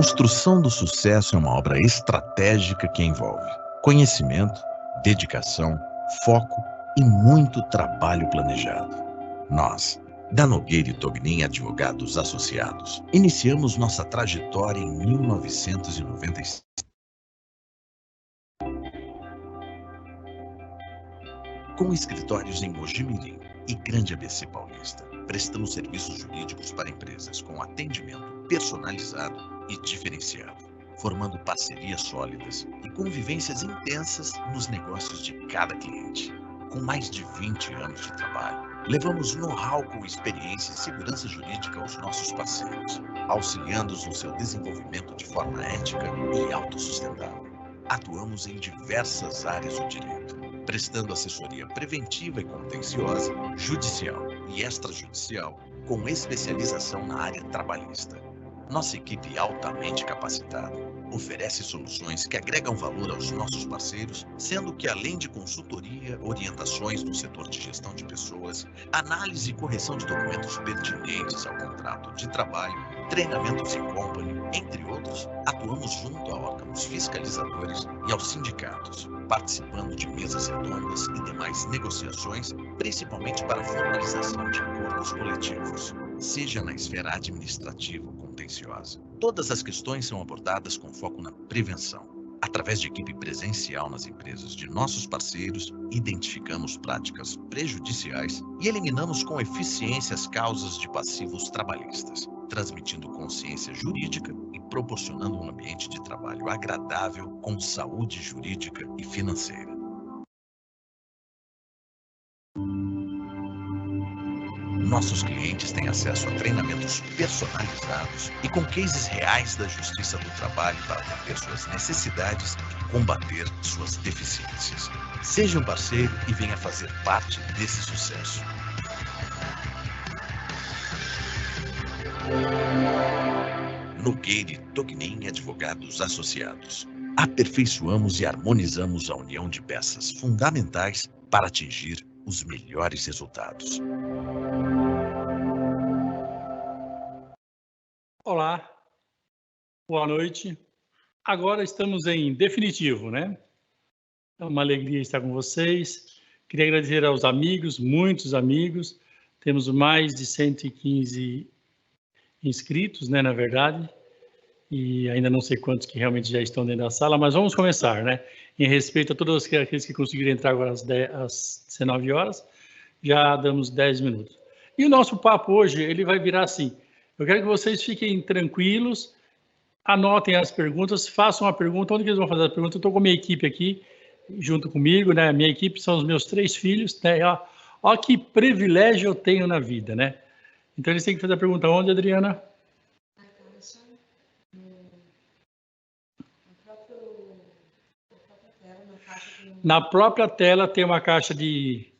construção do sucesso é uma obra estratégica que envolve conhecimento, dedicação, foco e muito trabalho planejado. Nós, da Nogueira e Tognin Advogados Associados, iniciamos nossa trajetória em 1996. Com escritórios em Mojimirim e Grande ABC Paulista, prestamos serviços jurídicos para empresas com atendimento personalizado e diferenciado, formando parcerias sólidas e convivências intensas nos negócios de cada cliente. Com mais de 20 anos de trabalho, levamos know-how com experiência e segurança jurídica aos nossos parceiros, auxiliando-os no seu desenvolvimento de forma ética e autossustentável. Atuamos em diversas áreas do direito, prestando assessoria preventiva e contenciosa, judicial e extrajudicial, com especialização na área trabalhista. Nossa equipe altamente capacitada oferece soluções que agregam valor aos nossos parceiros, sendo que, além de consultoria, orientações no setor de gestão de pessoas, análise e correção de documentos pertinentes ao contrato de trabalho, treinamentos em company, entre outros, atuamos junto a órgãos fiscalizadores e aos sindicatos, participando de mesas redondas e demais negociações, principalmente para a formalização de acordos coletivos, seja na esfera administrativa ou contenciosa. Todas as questões são abordadas com foco na prevenção. Através de equipe presencial nas empresas de nossos parceiros, identificamos práticas prejudiciais e eliminamos com eficiência as causas de passivos trabalhistas, transmitindo consciência jurídica e proporcionando um ambiente de trabalho agradável com saúde jurídica e financeira. Nossos clientes têm acesso a treinamentos personalizados e com cases reais da Justiça do Trabalho para atender suas necessidades e combater suas deficiências. Seja um parceiro e venha fazer parte desse sucesso. Nogueira e Tognin Advogados Associados. Aperfeiçoamos e harmonizamos a união de peças fundamentais para atingir os melhores resultados. Olá, boa noite. Agora estamos em definitivo, né? É uma alegria estar com vocês. Queria agradecer aos amigos, muitos amigos. Temos mais de 115 inscritos, né, na verdade. E ainda não sei quantos que realmente já estão dentro da sala, mas vamos começar, né? Em respeito a todos aqueles que conseguiram entrar agora às 19 horas, já damos 10 minutos. E o nosso papo hoje, ele vai virar assim. Eu quero que vocês fiquem tranquilos, anotem as perguntas, façam a pergunta. Onde que eles vão fazer a pergunta? Eu estou com a minha equipe aqui, junto comigo, né? A minha equipe são os meus 3 filhos, né? Ó que privilégio eu tenho na vida, né? Então, eles têm que fazer a pergunta onde, Adriana? Na própria tela tem uma caixa de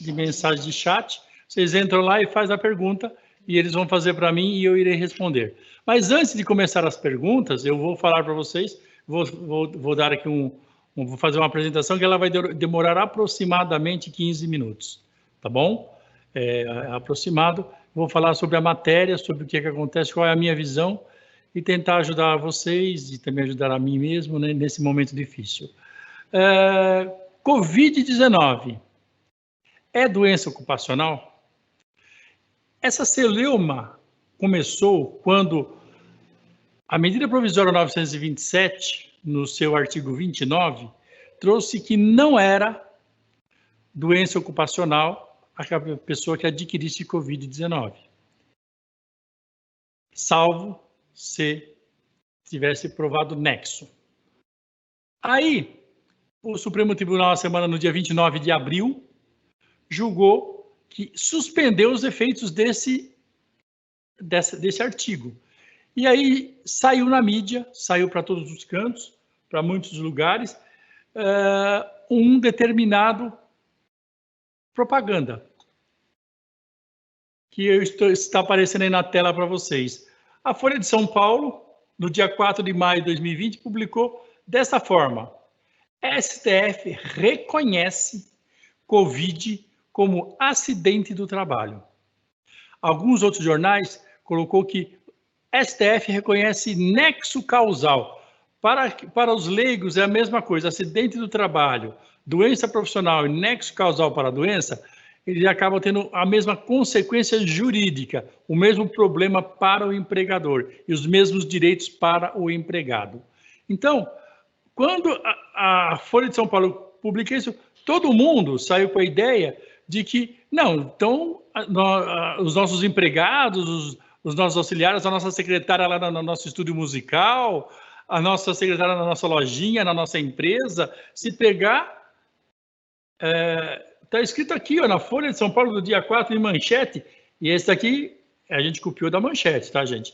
mensagem de chat. Vocês entram lá e fazem a pergunta e eles vão fazer para mim e eu irei responder. Mas antes de começar as perguntas, eu vou falar para vocês, vou dar aqui vou fazer uma apresentação que ela vai demorar aproximadamente 15 minutos, tá bom? Aproximado. Vou falar sobre a matéria, sobre o que acontece, qual é a minha visão e tentar ajudar vocês e também ajudar a mim mesmo, né, nesse momento difícil. Covid-19 é doença ocupacional? Essa celeuma começou quando a medida provisória 927, no seu artigo 29, trouxe que não era doença ocupacional a pessoa que adquirisse Covid-19, salvo se tivesse provado nexo. Aí, o Supremo Tribunal, no dia 29 de abril, julgou que suspendeu os efeitos desse artigo. E aí saiu na mídia, saiu para todos os cantos, para muitos lugares, um determinado propaganda, que está aparecendo aí na tela para vocês. A Folha de São Paulo, no dia 4 de maio de 2020, publicou dessa forma: STF reconhece Covid como acidente do trabalho. Alguns outros jornais colocou que STF reconhece nexo causal. Para os leigos é a mesma coisa, acidente do trabalho, doença profissional e nexo causal para a doença, eles acabam tendo a mesma consequência jurídica, o mesmo problema para o empregador e os mesmos direitos para o empregado. Então, quando a Folha de São Paulo publica isso, todo mundo saiu com a ideia de que, não, então, os nossos empregados, os nossos auxiliares, a nossa secretária lá no nosso estúdio musical, a nossa secretária na nossa lojinha, na nossa empresa, se pegar... Está escrito aqui, ó, na Folha de São Paulo, do dia 4, em manchete, e esse daqui a gente copiou da manchete, tá, gente?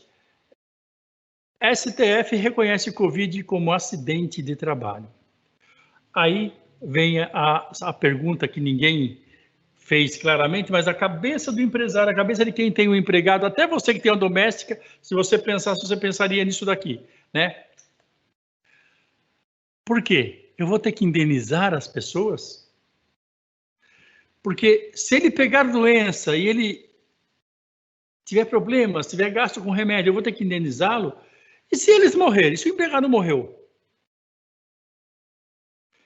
STF reconhece Covid como acidente de trabalho. Aí vem a pergunta que ninguém fez claramente, mas a cabeça do empresário, a cabeça de quem tem um empregado, até você que tem uma doméstica, se você pensasse, você pensaria nisso daqui, né? Por quê? Eu vou ter que indenizar as pessoas? Porque se ele pegar doença e ele tiver problemas, tiver gasto com remédio, eu vou ter que indenizá-lo? E se eles morrerem? Se o empregado morreu?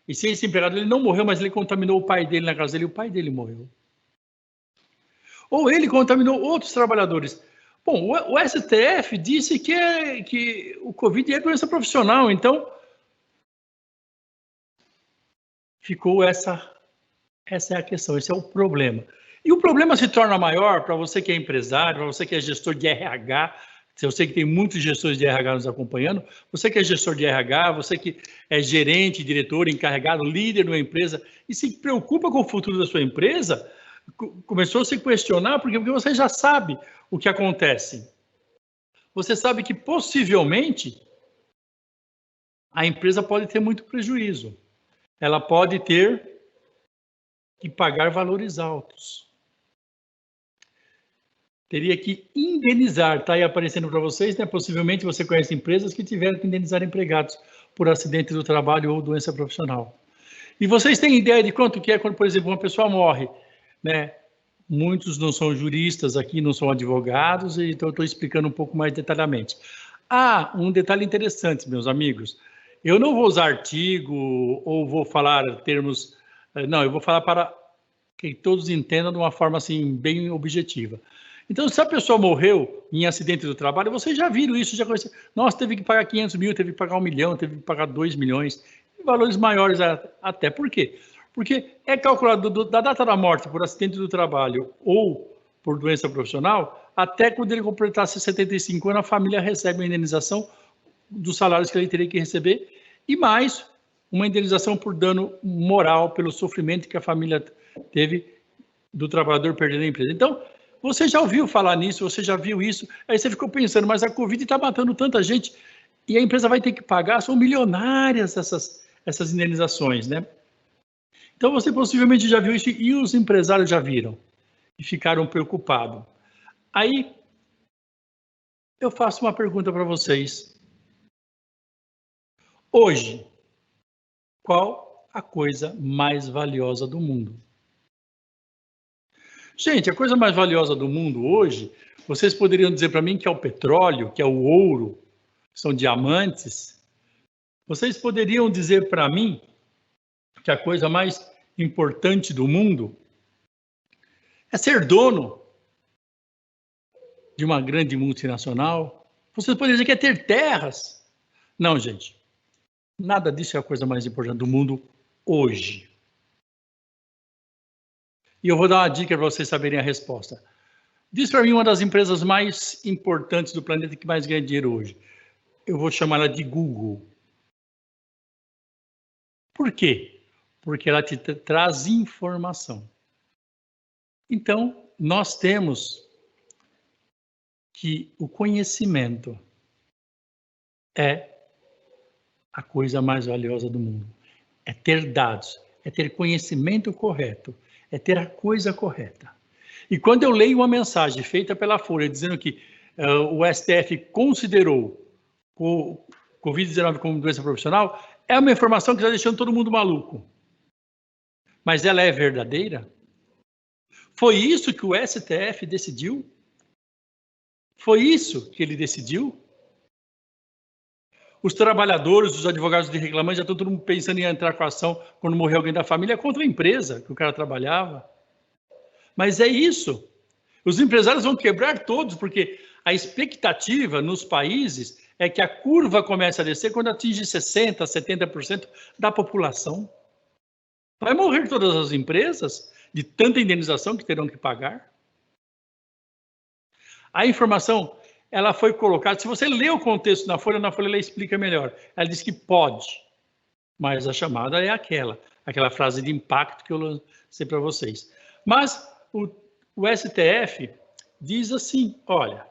E se esse empregado ele não morreu, mas ele contaminou o pai dele na casa dele, e o pai dele morreu? Ou ele contaminou outros trabalhadores? Bom, o STF disse que o Covid é doença profissional, então ficou essa é a questão, esse é o problema. E o problema se torna maior para você que é empresário, para você que é gestor de RH, eu sei que tem muitos gestores de RH nos acompanhando, você que é gestor de RH, você que é gerente, diretor, encarregado, líder de uma empresa e se preocupa com o futuro da sua empresa, começou a se questionar porque você já sabe o que acontece. Você sabe que possivelmente a empresa pode ter muito prejuízo. Ela pode ter que pagar valores altos. Teria que indenizar, está aí aparecendo para vocês, né? Possivelmente você conhece empresas que tiveram que indenizar empregados por acidente do trabalho ou doença profissional. E vocês têm ideia de quanto que é quando, por exemplo, uma pessoa morre, né? Muitos não são juristas aqui, não são advogados, então eu estou explicando um pouco mais detalhadamente. Um detalhe interessante, meus amigos. Eu não vou usar artigo ou vou falar termos... Não, eu vou falar para que todos entendam de uma forma assim bem objetiva. Então, se a pessoa morreu em acidente do trabalho, vocês já viram isso, já conheceram. Nossa, teve que pagar 500 mil, teve que pagar 1 milhão, teve que pagar 2 milhões, valores maiores até. Por quê? Porque é calculado da data da morte por acidente do trabalho ou por doença profissional, até quando ele completasse 75 anos, a família recebe uma indenização dos salários que ele teria que receber e mais uma indenização por dano moral, pelo sofrimento que a família teve do trabalhador perdendo a empresa. Então, você já ouviu falar nisso, você já viu isso, aí você ficou pensando, mas a Covid está matando tanta gente e a empresa vai ter que pagar, são milionárias essas indenizações, né? Então, você possivelmente já viu isso e os empresários já viram e ficaram preocupados. Aí, eu faço uma pergunta para vocês. Hoje, qual a coisa mais valiosa do mundo? Gente, a coisa mais valiosa do mundo hoje, vocês poderiam dizer para mim que é o petróleo, que é o ouro, são diamantes. Vocês poderiam dizer para mim que a coisa mais importante do mundo é ser dono de uma grande multinacional. Vocês poderiam dizer que é ter terras. Não, gente. Nada disso é a coisa mais importante do mundo hoje. E eu vou dar uma dica para vocês saberem a resposta. Diz para mim uma das empresas mais importantes do planeta que mais ganha dinheiro hoje. Eu vou chamar ela de Google. Por quê? Porque ela te traz informação. Então, nós temos que o conhecimento é a coisa mais valiosa do mundo. É ter dados, é ter conhecimento correto, é ter a coisa correta. E quando eu leio uma mensagem feita pela Folha dizendo que o STF considerou o Covid-19 como doença profissional, é uma informação que está deixando todo mundo maluco. Mas ela é verdadeira? Foi isso que o STF decidiu? Foi isso que ele decidiu? Os trabalhadores, os advogados de reclamantes, já estão todo mundo pensando em entrar com a ação quando morrer alguém da família contra a empresa que o cara trabalhava. Mas é isso. Os empresários vão quebrar todos, porque a expectativa nos países é que a curva comece a descer quando atinge 60%, 70% da população. Vai morrer todas as empresas de tanta indenização que terão que pagar. A informação, ela foi colocada, se você lê o contexto na Folha ela explica melhor. Ela diz que pode, mas a chamada é aquela frase de impacto que eu lancei para vocês. Mas o STF diz assim, olha,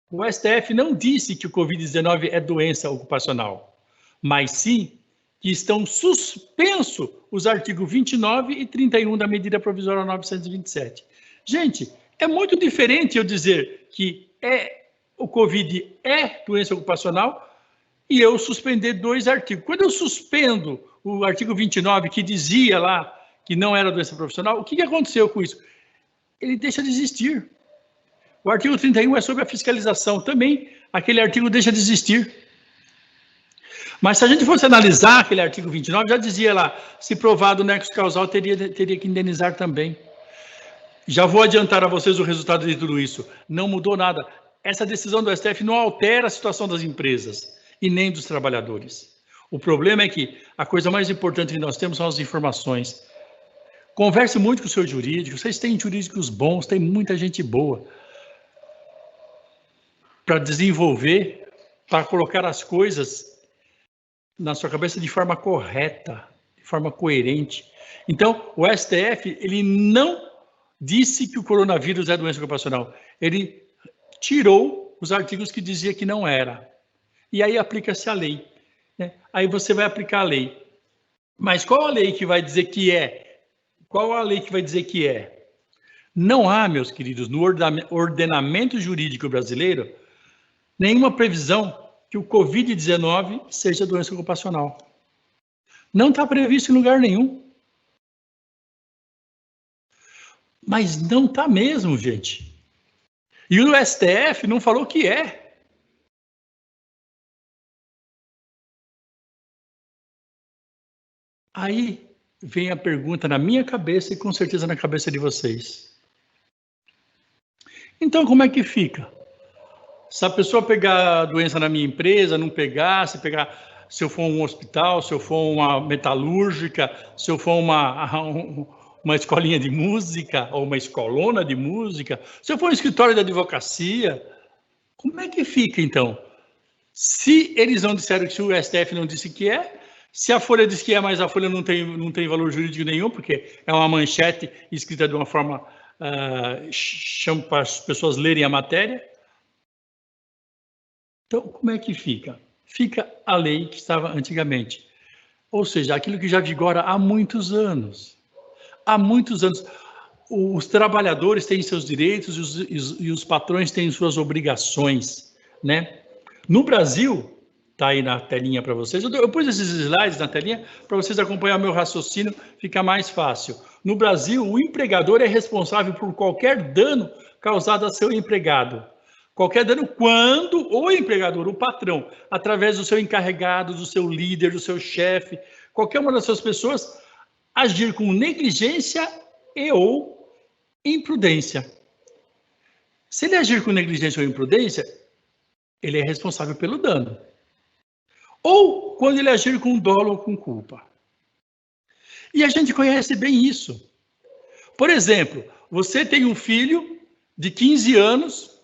o STF não disse que o Covid-19 é doença ocupacional, mas sim que estão suspensos os artigos 29 e 31 da medida provisória 927. Gente, é muito diferente eu dizer que o Covid é doença ocupacional e eu suspender 2 artigos. Quando eu suspendo o artigo 29, que dizia lá que não era doença profissional, o que aconteceu com isso? Ele deixa de existir. O artigo 31 é sobre a fiscalização. Também, aquele artigo deixa de existir. Mas se a gente fosse analisar aquele artigo 29, já dizia lá, se provado o nexo causal, teria que indenizar também. Já vou adiantar a vocês o resultado de tudo isso. Não mudou nada. Essa decisão do STF não altera a situação das empresas e nem dos trabalhadores. O problema é que a coisa mais importante que nós temos são as informações. Converse muito com o seu jurídico. Vocês têm jurídicos bons, tem muita gente boa para desenvolver, para colocar as coisas na sua cabeça de forma correta, de forma coerente. Então, o STF, ele não disse que o coronavírus é doença ocupacional. Ele tirou os artigos que dizia que não era. E aí aplica-se a lei. Né? Aí você vai aplicar a lei. Mas qual a lei que vai dizer que é? Qual a lei que vai dizer que é? Não há, meus queridos, no ordenamento jurídico brasileiro, nenhuma previsão que o Covid-19 seja doença ocupacional. Não está previsto em lugar nenhum. Mas não está mesmo, gente. E o STF não falou que é. Aí vem a pergunta na minha cabeça e com certeza na cabeça de vocês. Então, como é que fica? Se a pessoa pegar a doença na minha empresa, não pegar, se eu for um hospital, se eu for uma metalúrgica, se eu for uma escolinha de música ou uma escolona de música, se eu for um escritório de advocacia, como é que fica então? Se eles não disseram que, se o STF não disse que é, se a Folha diz que é, mas a Folha não tem valor jurídico nenhum, porque é uma manchete escrita de uma forma chama para as pessoas lerem a matéria. Então, como é que fica? Fica a lei que estava antigamente. Ou seja, aquilo que já vigora há muitos anos. Há muitos anos. Os trabalhadores têm seus direitos e os patrões têm suas obrigações, né? No Brasil, está aí na telinha para vocês, eu pus esses slides na telinha para vocês acompanhar meu raciocínio, fica mais fácil. No Brasil, o empregador é responsável por qualquer dano causado a seu empregado. Qualquer dano quando o empregador, o patrão, através do seu encarregado, do seu líder, do seu chefe, qualquer uma dessas pessoas, agir com negligência e ou imprudência. Se ele agir com negligência ou imprudência, ele é responsável pelo dano. Ou quando ele agir com dolo ou com culpa. E a gente conhece bem isso. Por exemplo, você tem um filho de 15 anos,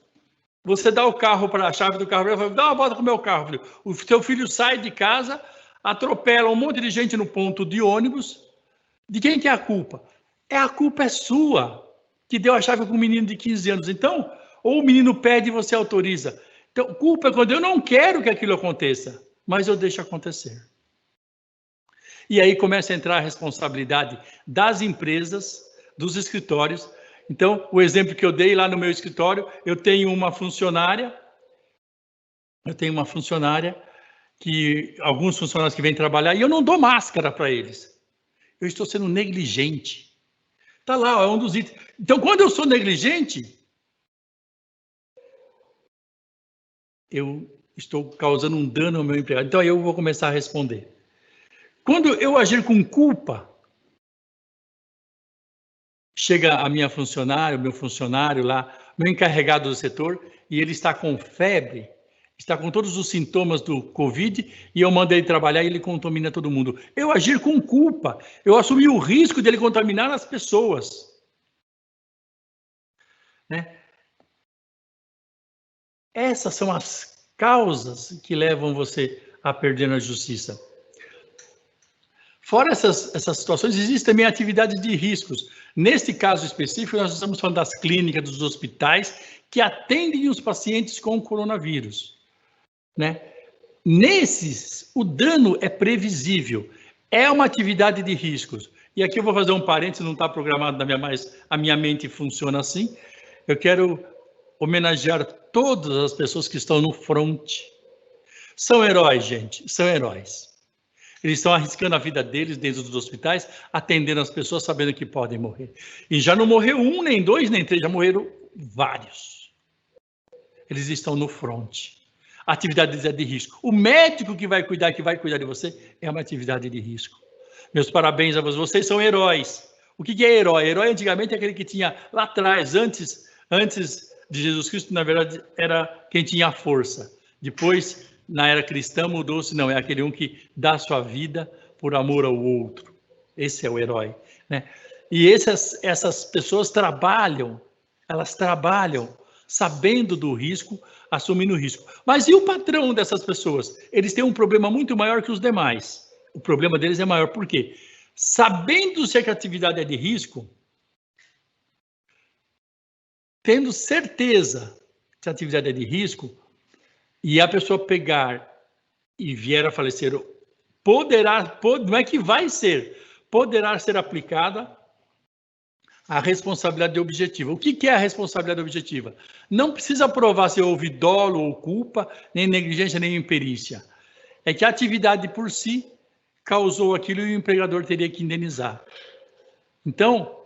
você dá a chave do carro, fala, dá uma volta com o meu carro, filho. O seu filho sai de casa, atropela um monte de gente no ponto de ônibus. De quem que é a culpa? A culpa é sua, que deu a chave com um menino de 15 anos. Então, ou o menino pede e você autoriza. Então, culpa é quando eu não quero que aquilo aconteça, mas eu deixo acontecer. E aí começa a entrar a responsabilidade das empresas, dos escritórios. Então, o exemplo que eu dei lá no meu escritório, eu tenho uma funcionária, que alguns funcionários que vêm trabalhar, e eu não dou máscara para eles. Eu estou sendo negligente. Está lá, é um dos itens. Então, quando eu sou negligente, eu estou causando um dano ao meu empregado. Então, aí eu vou começar a responder. Quando eu agir com culpa, chega a minha funcionária, o meu funcionário lá, meu encarregado do setor, e ele está com febre, está com todos os sintomas do Covid, e eu mando ele trabalhar e ele contamina todo mundo. Eu agir com culpa, eu assumi o risco dele contaminar as pessoas. Né? Essas são as causas que levam você a perder na justiça. Fora essas situações, existem também atividades de riscos. Neste caso específico, nós estamos falando das clínicas, dos hospitais, que atendem os pacientes com coronavírus. Né? Nesses, o dano é previsível. É uma atividade de riscos. E aqui eu vou fazer um parênteses, não está programado na minha, mas a minha mente funciona assim. Eu quero homenagear todas as pessoas que estão no front. São heróis, gente, são heróis. Eles estão arriscando a vida deles dentro dos hospitais, atendendo as pessoas, sabendo que podem morrer. E já não morreu um, nem dois, nem três, já morreram vários. Eles estão no front. A atividade deles é de risco. O médico que vai cuidar de você, é uma atividade de risco. Meus parabéns a vocês, vocês são heróis. O que é herói? Herói antigamente é aquele que tinha lá atrás, antes de Jesus Cristo, na verdade, era quem tinha a força. Depois, na era cristã, mudou-se, não, é aquele um que dá sua vida por amor ao outro. Esse é o herói. Né? E essas pessoas trabalham, elas trabalham sabendo do risco, assumindo o risco. Mas e o patrão dessas pessoas? Eles têm um problema muito maior que os demais. O problema deles é maior, por quê? Sabendo se a atividade é de risco, tendo certeza que a atividade é de risco, e a pessoa pegar e vier a falecer, não é que vai ser, poderá ser aplicada a responsabilidade objetiva. O que é a responsabilidade objetiva? Não precisa provar se houve dolo ou culpa, nem negligência, nem imperícia. É que a atividade por si causou aquilo e o empregador teria que indenizar. Então,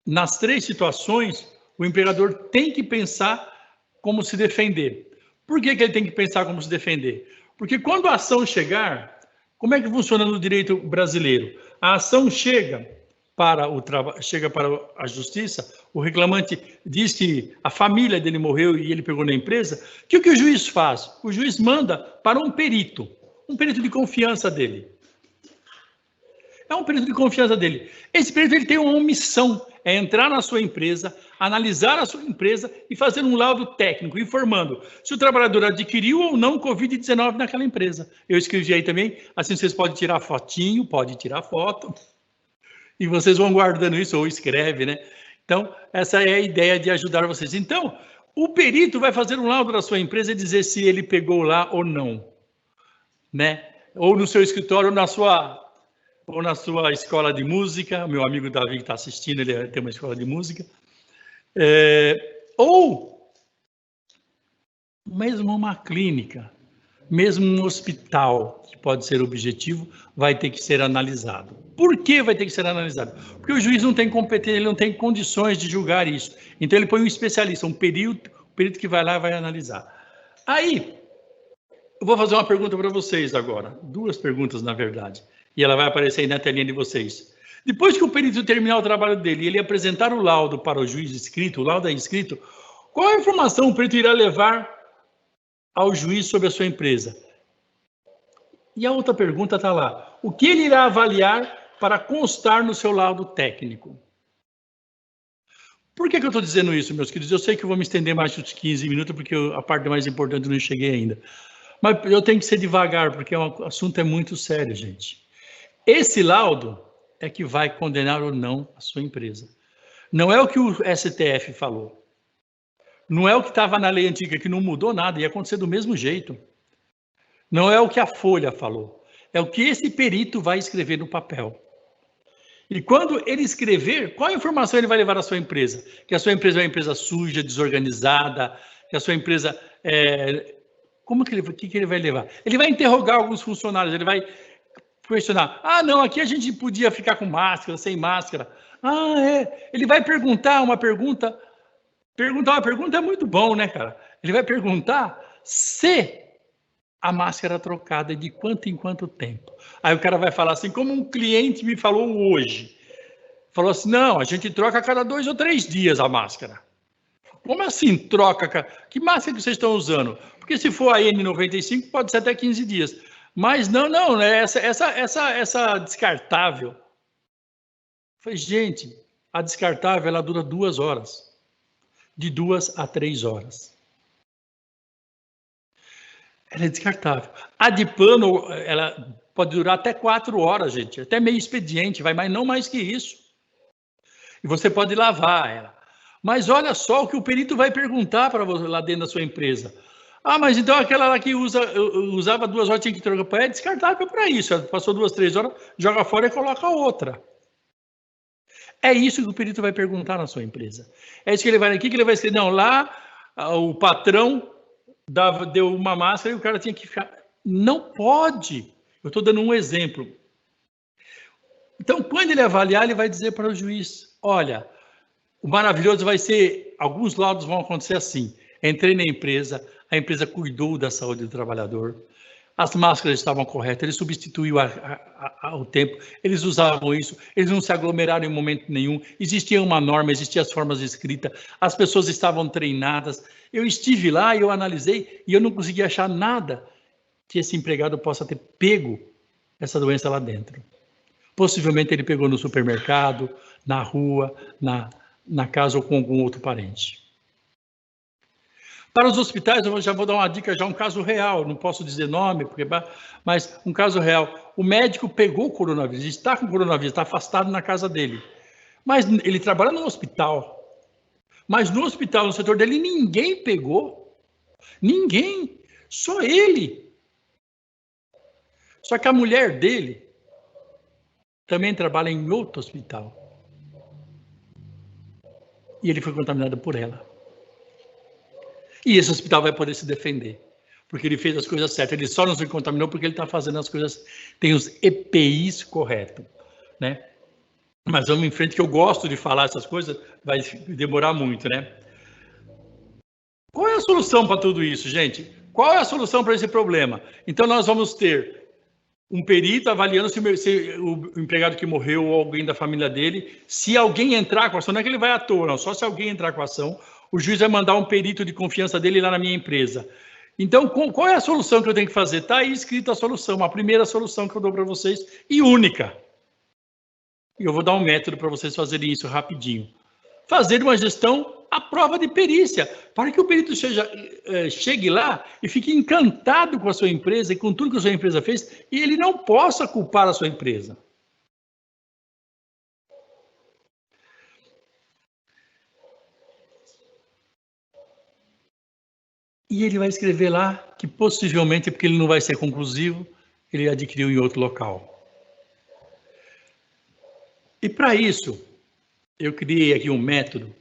nas três situações, o empregador tem que pensar como se defender. Por que ele tem que pensar como se defender? Porque quando a ação chegar, como é que funciona no direito brasileiro? A ação chega para a justiça, o reclamante diz que a família dele morreu e ele pegou na empresa. O que o juiz faz? O juiz manda para um perito de confiança dele. É um perito de confiança dele. Esse perito ele tem uma missão, é entrar na sua empresa, analisar a sua empresa e fazer um laudo técnico, informando se o trabalhador adquiriu ou não Covid-19 naquela empresa. Eu escrevi aí também, assim vocês podem tirar fotinho, pode tirar foto, e vocês vão guardando isso, ou escreve, né? Então, essa é a ideia de ajudar vocês. Então, o perito vai fazer um laudo da sua empresa e dizer se ele pegou lá ou não, né? Ou no seu escritório, ou na sua escola de música. Meu amigo Davi que está assistindo, ele tem uma escola de música. Ou mesmo uma clínica, mesmo um hospital, que pode ser objetivo, vai ter que ser analisado. Por que vai ter que ser analisado? Porque o juiz não tem competência, ele não tem condições de julgar isso. Então ele põe um especialista, um perito que vai lá e vai analisar. Aí, eu vou fazer uma pergunta para vocês agora. Duas perguntas, na verdade. E ela vai aparecer aí na telinha de vocês. Depois que o perito terminar o trabalho dele e ele apresentar o laudo para o juiz escrito, o laudo é escrito, qual a informação o perito irá levar ao juiz sobre a sua empresa? E a outra pergunta está lá. O que ele irá avaliar para constar no seu laudo técnico? Por que eu estou dizendo isso, meus queridos? Eu sei que eu vou me estender mais de 15 minutos, porque a parte mais importante eu não cheguei ainda. Mas eu tenho que ser devagar, porque o assunto é muito sério, gente. Esse laudo é que vai condenar ou não a sua empresa. Não é o que o STF falou. Não é o que estava na lei antiga, que não mudou nada, ia acontecer do mesmo jeito. Não é o que a Folha falou. É o que esse perito vai escrever no papel. E quando ele escrever, qual informação ele vai levar à sua empresa? Que a sua empresa é uma empresa suja, desorganizada, que a sua empresa o que ele vai levar? Ele vai interrogar alguns funcionários, ele vai questionar. Ah, não, aqui a gente podia ficar com máscara, sem máscara. Ah, é. Ele vai perguntar uma pergunta. Perguntar uma pergunta é muito bom, né, cara? Ele vai perguntar se a máscara trocada é de quanto em quanto tempo. Aí o cara vai falar assim, como um cliente me falou hoje. Falou assim, não, a gente troca a cada 2 ou 3 dias a máscara. Como assim troca? Que máscara que vocês estão usando? Porque se for a N95, pode ser até 15 dias. Mas não, né? Essa descartável. Eu falei, gente, a descartável, ela dura 2 horas. De 2 a 3 horas. Ela é descartável. A de pano, ela pode durar até 4 horas, gente. Até meio expediente, mas não mais que isso. E você pode lavar ela. Mas olha só o que o perito vai perguntar para você lá dentro da sua empresa. Ah, mas então aquela lá que usava 2 horas, tinha que trocar. É descartável para isso. Ela passou 2, 3 horas, joga fora e coloca outra. É isso que o perito vai perguntar na sua empresa. É isso que ele vai aqui, que ele vai escrever. Não, lá o patrão deu uma máscara e o cara tinha que ficar. Não pode. Eu estou dando um exemplo. Então, quando ele avaliar, ele vai dizer para o juiz, olha, o maravilhoso vai ser, alguns laudos vão acontecer assim, entrei na empresa, a empresa cuidou da saúde do trabalhador, as máscaras estavam corretas, ele substituiu o tempo, eles usavam isso, eles não se aglomeraram em momento nenhum, existia uma norma, existiam as formas escritas, as pessoas estavam treinadas, eu estive lá e eu analisei e eu não consegui achar nada que esse empregado possa ter pego essa doença lá dentro. Possivelmente ele pegou no supermercado, na rua, na casa ou com algum outro parente. Para os hospitais, eu já vou dar uma dica, já um caso real, não posso dizer nome, mas um caso real. O médico pegou o coronavírus, está com coronavírus, está afastado na casa dele. Mas ele trabalha no hospital. Mas no hospital, no setor dele, ninguém pegou. Ninguém. Só ele. Só que a mulher dele também trabalha em outro hospital. E ele foi contaminado por ela. E esse hospital vai poder se defender, porque ele fez as coisas certas. Ele só não se contaminou porque ele está fazendo as coisas, tem os EPIs corretos, né? Mas vamos em frente, que eu gosto de falar essas coisas, vai demorar muito, né? Qual é a solução para tudo isso, gente? Qual é a solução para esse problema? Então, nós vamos ter um perito avaliando se o empregado que morreu ou alguém da família dele, se alguém entrar com a ação, não é que ele vai à toa, não, só se alguém entrar com a ação, o juiz vai mandar um perito de confiança dele lá na minha empresa. Então, qual é a solução que eu tenho que fazer? Está aí escrita a solução, a primeira solução que eu dou para vocês, e única. E eu vou dar um método para vocês fazerem isso rapidinho. Fazer uma gestão à prova de perícia, para que o perito chegue lá e fique encantado com a sua empresa e com tudo que a sua empresa fez, e ele não possa culpar a sua empresa. E ele vai escrever lá que possivelmente, porque ele não vai ser conclusivo, ele adquiriu em outro local. E para isso, eu criei aqui um método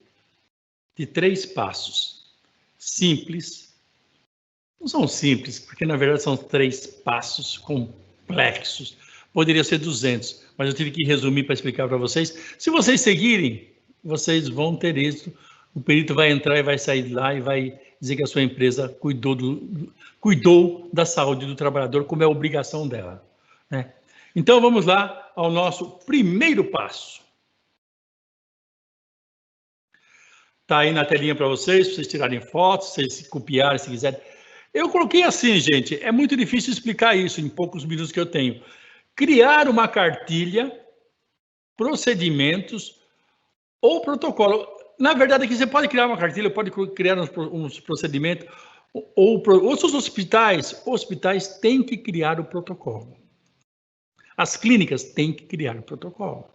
de 3 passos. Simples. Não são simples, porque na verdade são 3 passos complexos. Poderia ser 200, mas eu tive que resumir para explicar para vocês. Se vocês seguirem, vocês vão ter êxito. O perito vai entrar e vai sair de lá e vai dizer que a sua empresa cuidou da saúde do trabalhador, como é a obrigação dela, né? Então, vamos lá ao nosso primeiro passo. Está aí na telinha para vocês tirarem fotos, vocês copiarem se quiserem. Eu coloquei assim, gente, é muito difícil explicar isso em poucos minutos que eu tenho. Criar uma cartilha, procedimentos ou protocolo. Na verdade, aqui você pode criar uma cartilha, pode criar uns procedimentos, ou os hospitais têm que criar o protocolo. As clínicas têm que criar o protocolo.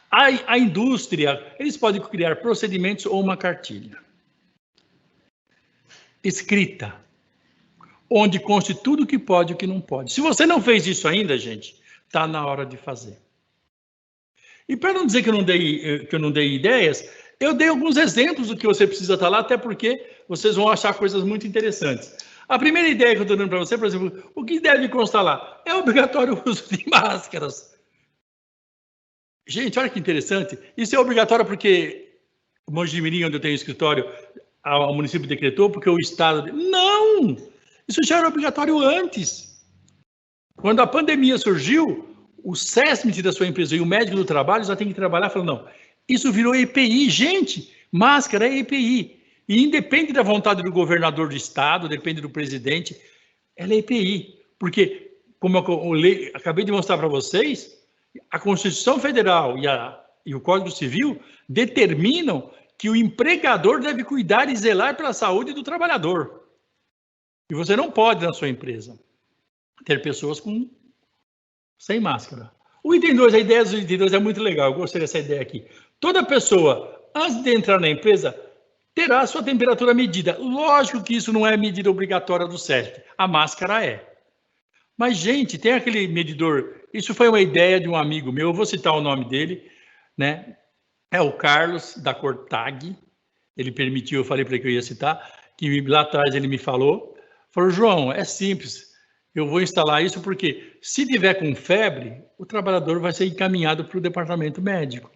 A indústria, eles podem criar procedimentos ou uma cartilha escrita, onde conste tudo o que pode e o que não pode. Se você não fez isso ainda, gente, está na hora de fazer. E para não dizer que eu não dei ideias, eu dei alguns exemplos do que você precisa estar lá, até porque vocês vão achar coisas muito interessantes. A primeira ideia que eu estou dando para você, por exemplo, o que deve constar lá? É obrigatório o uso de máscaras. Gente, olha que interessante. Isso é obrigatório porque o Mogi Mirim, onde eu tenho escritório, o município decretou, porque o Estado... Não! Isso já era obrigatório antes. Quando a pandemia surgiu, o SESMIT da sua empresa e o médico do trabalho já tem que trabalhar falando, não, isso virou EPI. Gente, máscara é EPI. E independe da vontade do governador do estado, depende do presidente, ela é EPI. Porque, como eu acabei de mostrar para vocês, a Constituição Federal e o Código Civil determinam que o empregador deve cuidar e zelar pela saúde do trabalhador. E você não pode, na sua empresa, ter pessoas sem máscara. O item 2, a ideia do item 2 é muito legal, eu gostei dessa ideia aqui. Toda pessoa, antes de entrar na empresa, terá a sua temperatura medida. Lógico que isso não é medida obrigatória do CESP, a máscara é. Mas, gente, tem aquele medidor, isso foi uma ideia de um amigo meu, eu vou citar o nome dele, né? É o Carlos, da Cortag, ele permitiu, eu falei para ele que eu ia citar, que lá atrás ele me falou, João, é simples, eu vou instalar isso porque se tiver com febre, o trabalhador vai ser encaminhado para o departamento médico.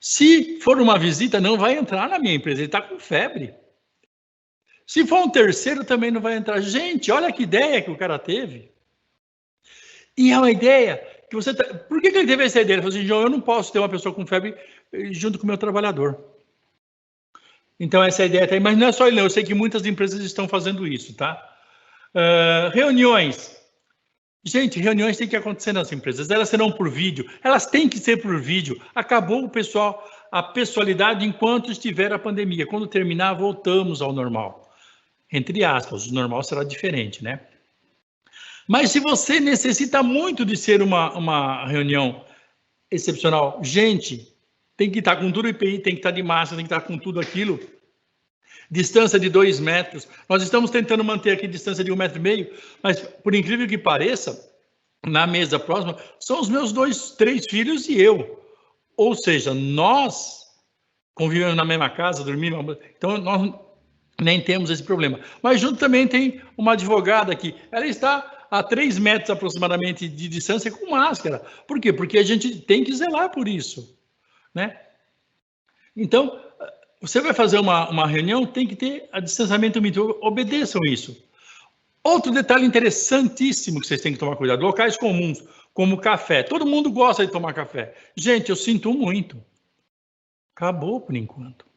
Se for uma visita, não vai entrar na minha empresa, ele está com febre. Se for um terceiro, também não vai entrar. Gente, olha que ideia que o cara teve. E é uma ideia que você... Por que ele teve essa ideia? Ele falou assim, João, eu não posso ter uma pessoa com febre junto com o meu trabalhador. Então, essa ideia tá aí. Mas não é só ele, não. Eu sei que muitas empresas estão fazendo isso, tá? Reuniões. Gente, reuniões têm que acontecer nas empresas. Elas serão por vídeo. Elas têm que ser por vídeo. Acabou o pessoal, a pessoalidade enquanto estiver a pandemia. Quando terminar, voltamos ao normal. Entre aspas, o normal será diferente, né? Mas se você necessita muito de ser uma reunião excepcional, gente, tem que estar com tudo IPI, tem que estar de máscara, tem que estar com tudo aquilo. Distância de 2 metros. Nós estamos tentando manter aqui distância de 1,5 metro, mas por incrível que pareça, na mesa próxima, são os meus 2, 3 filhos e eu. Ou seja, nós convivemos na mesma casa, dormimos, então nós nem temos esse problema. Mas junto também tem uma advogada aqui. Ela está a 3 metros aproximadamente de distância com máscara. Por quê? Porque a gente tem que zelar por isso, né? Então, você vai fazer uma reunião, tem que ter a distanciamento mínimo. Obedeçam isso. Outro detalhe interessantíssimo que vocês têm que tomar cuidado. Locais comuns, como café. Todo mundo gosta de tomar café. Gente, eu sinto muito. Acabou por enquanto.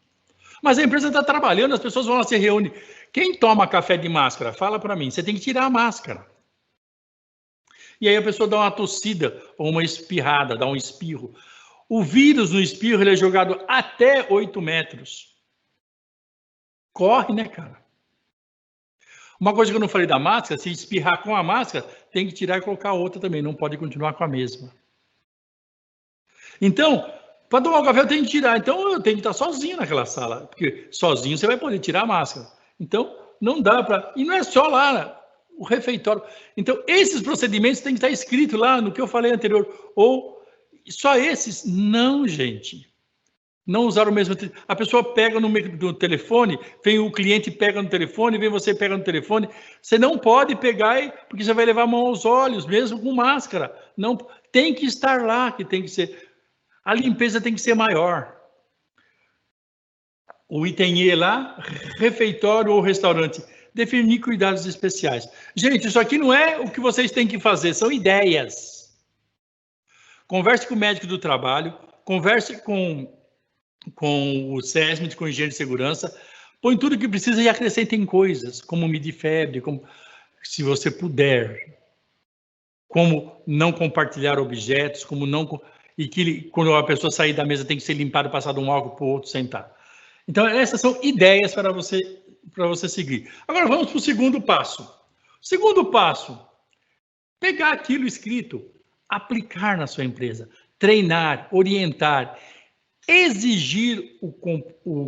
Mas a empresa está trabalhando, as pessoas vão lá se reúnem. Quem toma café de máscara? Fala para mim. Você tem que tirar a máscara. E aí a pessoa dá uma tossida ou uma espirrada, dá um espirro. O vírus no espirro ele é jogado até 8 metros. Corre, né, cara? Uma coisa que eu não falei da máscara, se espirrar com a máscara, tem que tirar e colocar outra também. Não pode continuar com a mesma. Então, para tomar um café eu tenho que tirar, então eu tenho que estar sozinho naquela sala, porque sozinho você vai poder tirar a máscara. Então, não dá para... E não é só lá, o refeitório. Então, esses procedimentos têm que estar escritos lá no que eu falei anterior. Ou só esses? Não, gente. Não usar o mesmo... A pessoa pega no telefone, vem o cliente pega no telefone, vem você pega no telefone. Você não pode pegar, porque você vai levar a mão aos olhos, mesmo com máscara. Não, tem que estar lá, que tem que ser... A limpeza tem que ser maior. O item E lá, refeitório ou restaurante. Definir cuidados especiais. Gente, isso aqui não é o que vocês têm que fazer, são ideias. Converse com o médico do trabalho, converse com o SESMIT, com o engenheiro de segurança, põe tudo que precisa e acrescentem coisas, como medir febre, como, se você puder, como não compartilhar objetos, como não... E que quando a pessoa sair da mesa tem que ser limpado, passado um álcool para o outro sentar. Então, essas são ideias para você seguir. Agora, vamos para o segundo passo. Segundo passo, pegar aquilo escrito, aplicar na sua empresa, treinar, orientar, exigir o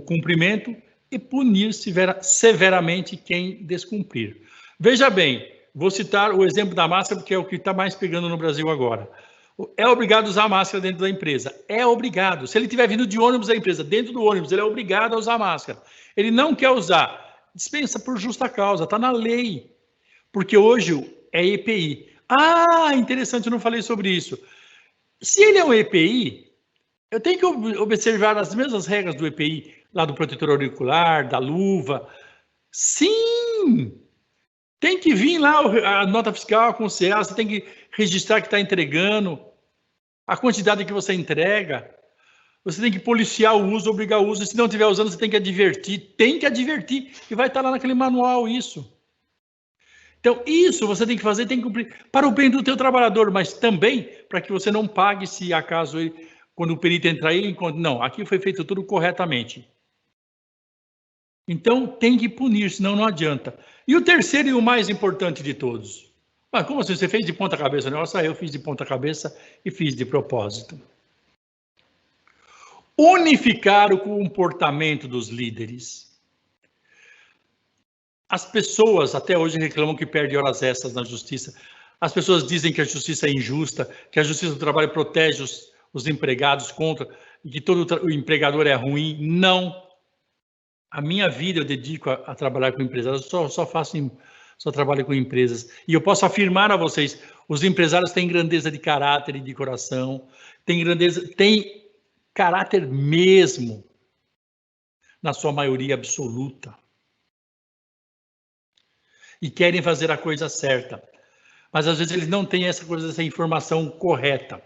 cumprimento e punir severamente quem descumprir. Veja bem, vou citar o exemplo da máscara, porque é o que está mais pegando no Brasil agora. É obrigado a usar máscara dentro da empresa. É obrigado. Se ele estiver vindo de ônibus da empresa, dentro do ônibus, ele é obrigado a usar máscara. Ele não quer usar, dispensa por justa causa, está na lei. Porque hoje é EPI. Ah, interessante, eu não falei sobre isso. Se ele é um EPI, eu tenho que observar as mesmas regras do EPI, lá do protetor auricular, da luva. Sim! Tem que vir lá a nota fiscal com o CA, você tem que registrar que está entregando, a quantidade que você entrega. Você tem que policiar o uso, obrigar o uso. Se não estiver usando, você tem que advertir. Tem que advertir. E vai estar lá naquele manual isso. Então, isso você tem que fazer, tem que cumprir para o bem do teu trabalhador, mas também para que você não pague se acaso ele, quando o perito entrar aí, encontra. Não, aqui foi feito tudo corretamente. Então, tem que punir, senão não adianta. E o terceiro e o mais importante de todos. Mas como assim? Você fez de ponta cabeça o negócio? Eu fiz de ponta cabeça e fiz de propósito. Unificar o comportamento dos líderes. As pessoas até hoje reclamam que perdem horas extras na justiça. As pessoas dizem que a justiça é injusta, que a justiça do trabalho protege os empregados contra, e que todo o empregador é ruim. Não. A minha vida eu dedico a trabalhar com empresários, só trabalho com empresas. E eu posso afirmar a vocês, os empresários têm grandeza de caráter e de coração, têm caráter mesmo, na sua maioria absoluta. E querem fazer a coisa certa. Mas às vezes eles não têm essa informação correta.